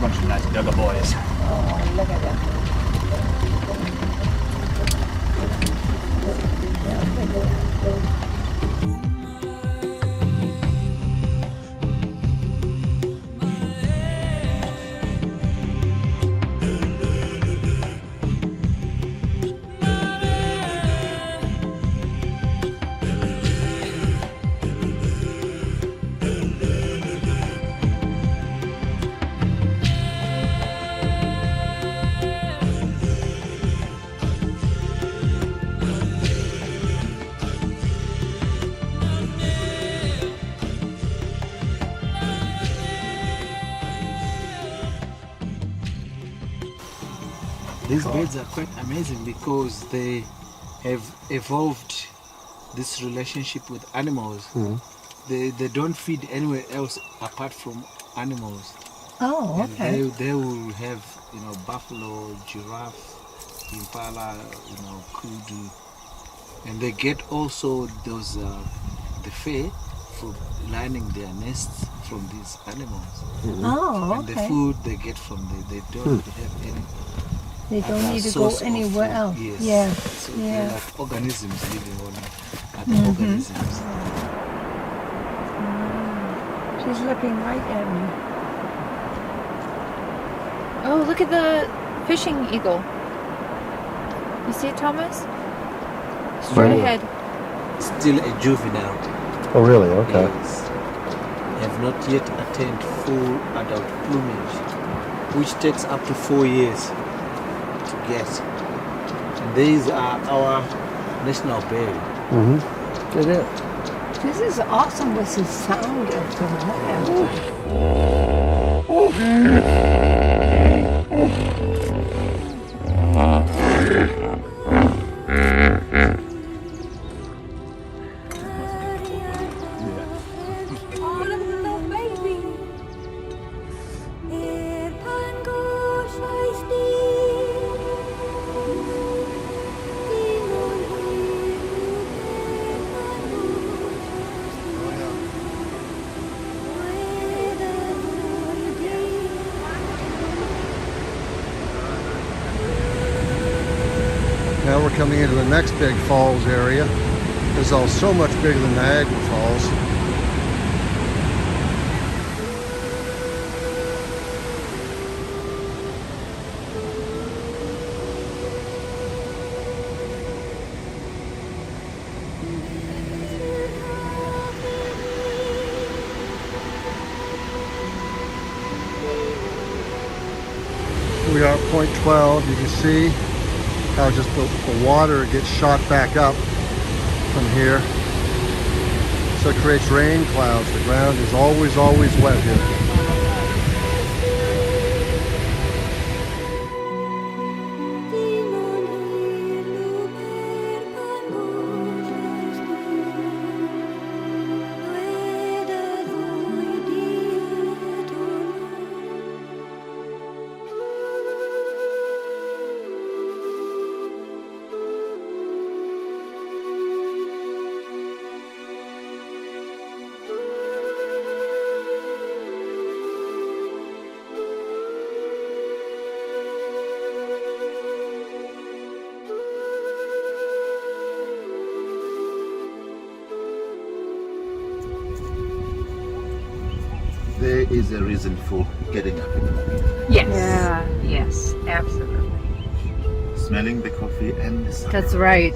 Bunch of nice Dugga boys. Oh, look at them. These birds are quite amazing because they have evolved this relationship with animals. They don't feed anywhere else apart from animals. Oh, okay. And they will have, buffalo, giraffe, impala, kudu, and they get also those the fur for lining their nests from these animals. Oh, And the okay. food they get from they don't have any. They don't need to go source of anywhere food. else. Yes. Yeah. So Yeah. they're like organisms living on other organisms. She's looking right at me. Oh, look at the fishing eagle. You see, Thomas? Straight ahead. Still a juvenile. Oh, really? Okay. Yes. Have not yet attained full adult plumage, which takes up to 4 years to get. And these are our national bird. Mm-hmm. It is. This is awesome with the sound of the Now we're coming into the next big falls area. It's all so much bigger than Niagara Falls. We are at point 12. You can see how just the water gets shot back up from here. So it creates rain clouds. The ground is always wet here. There is a reason for getting up in the morning. Yes. Yeah. Yes, absolutely. Smelling the coffee and the sun. That's right.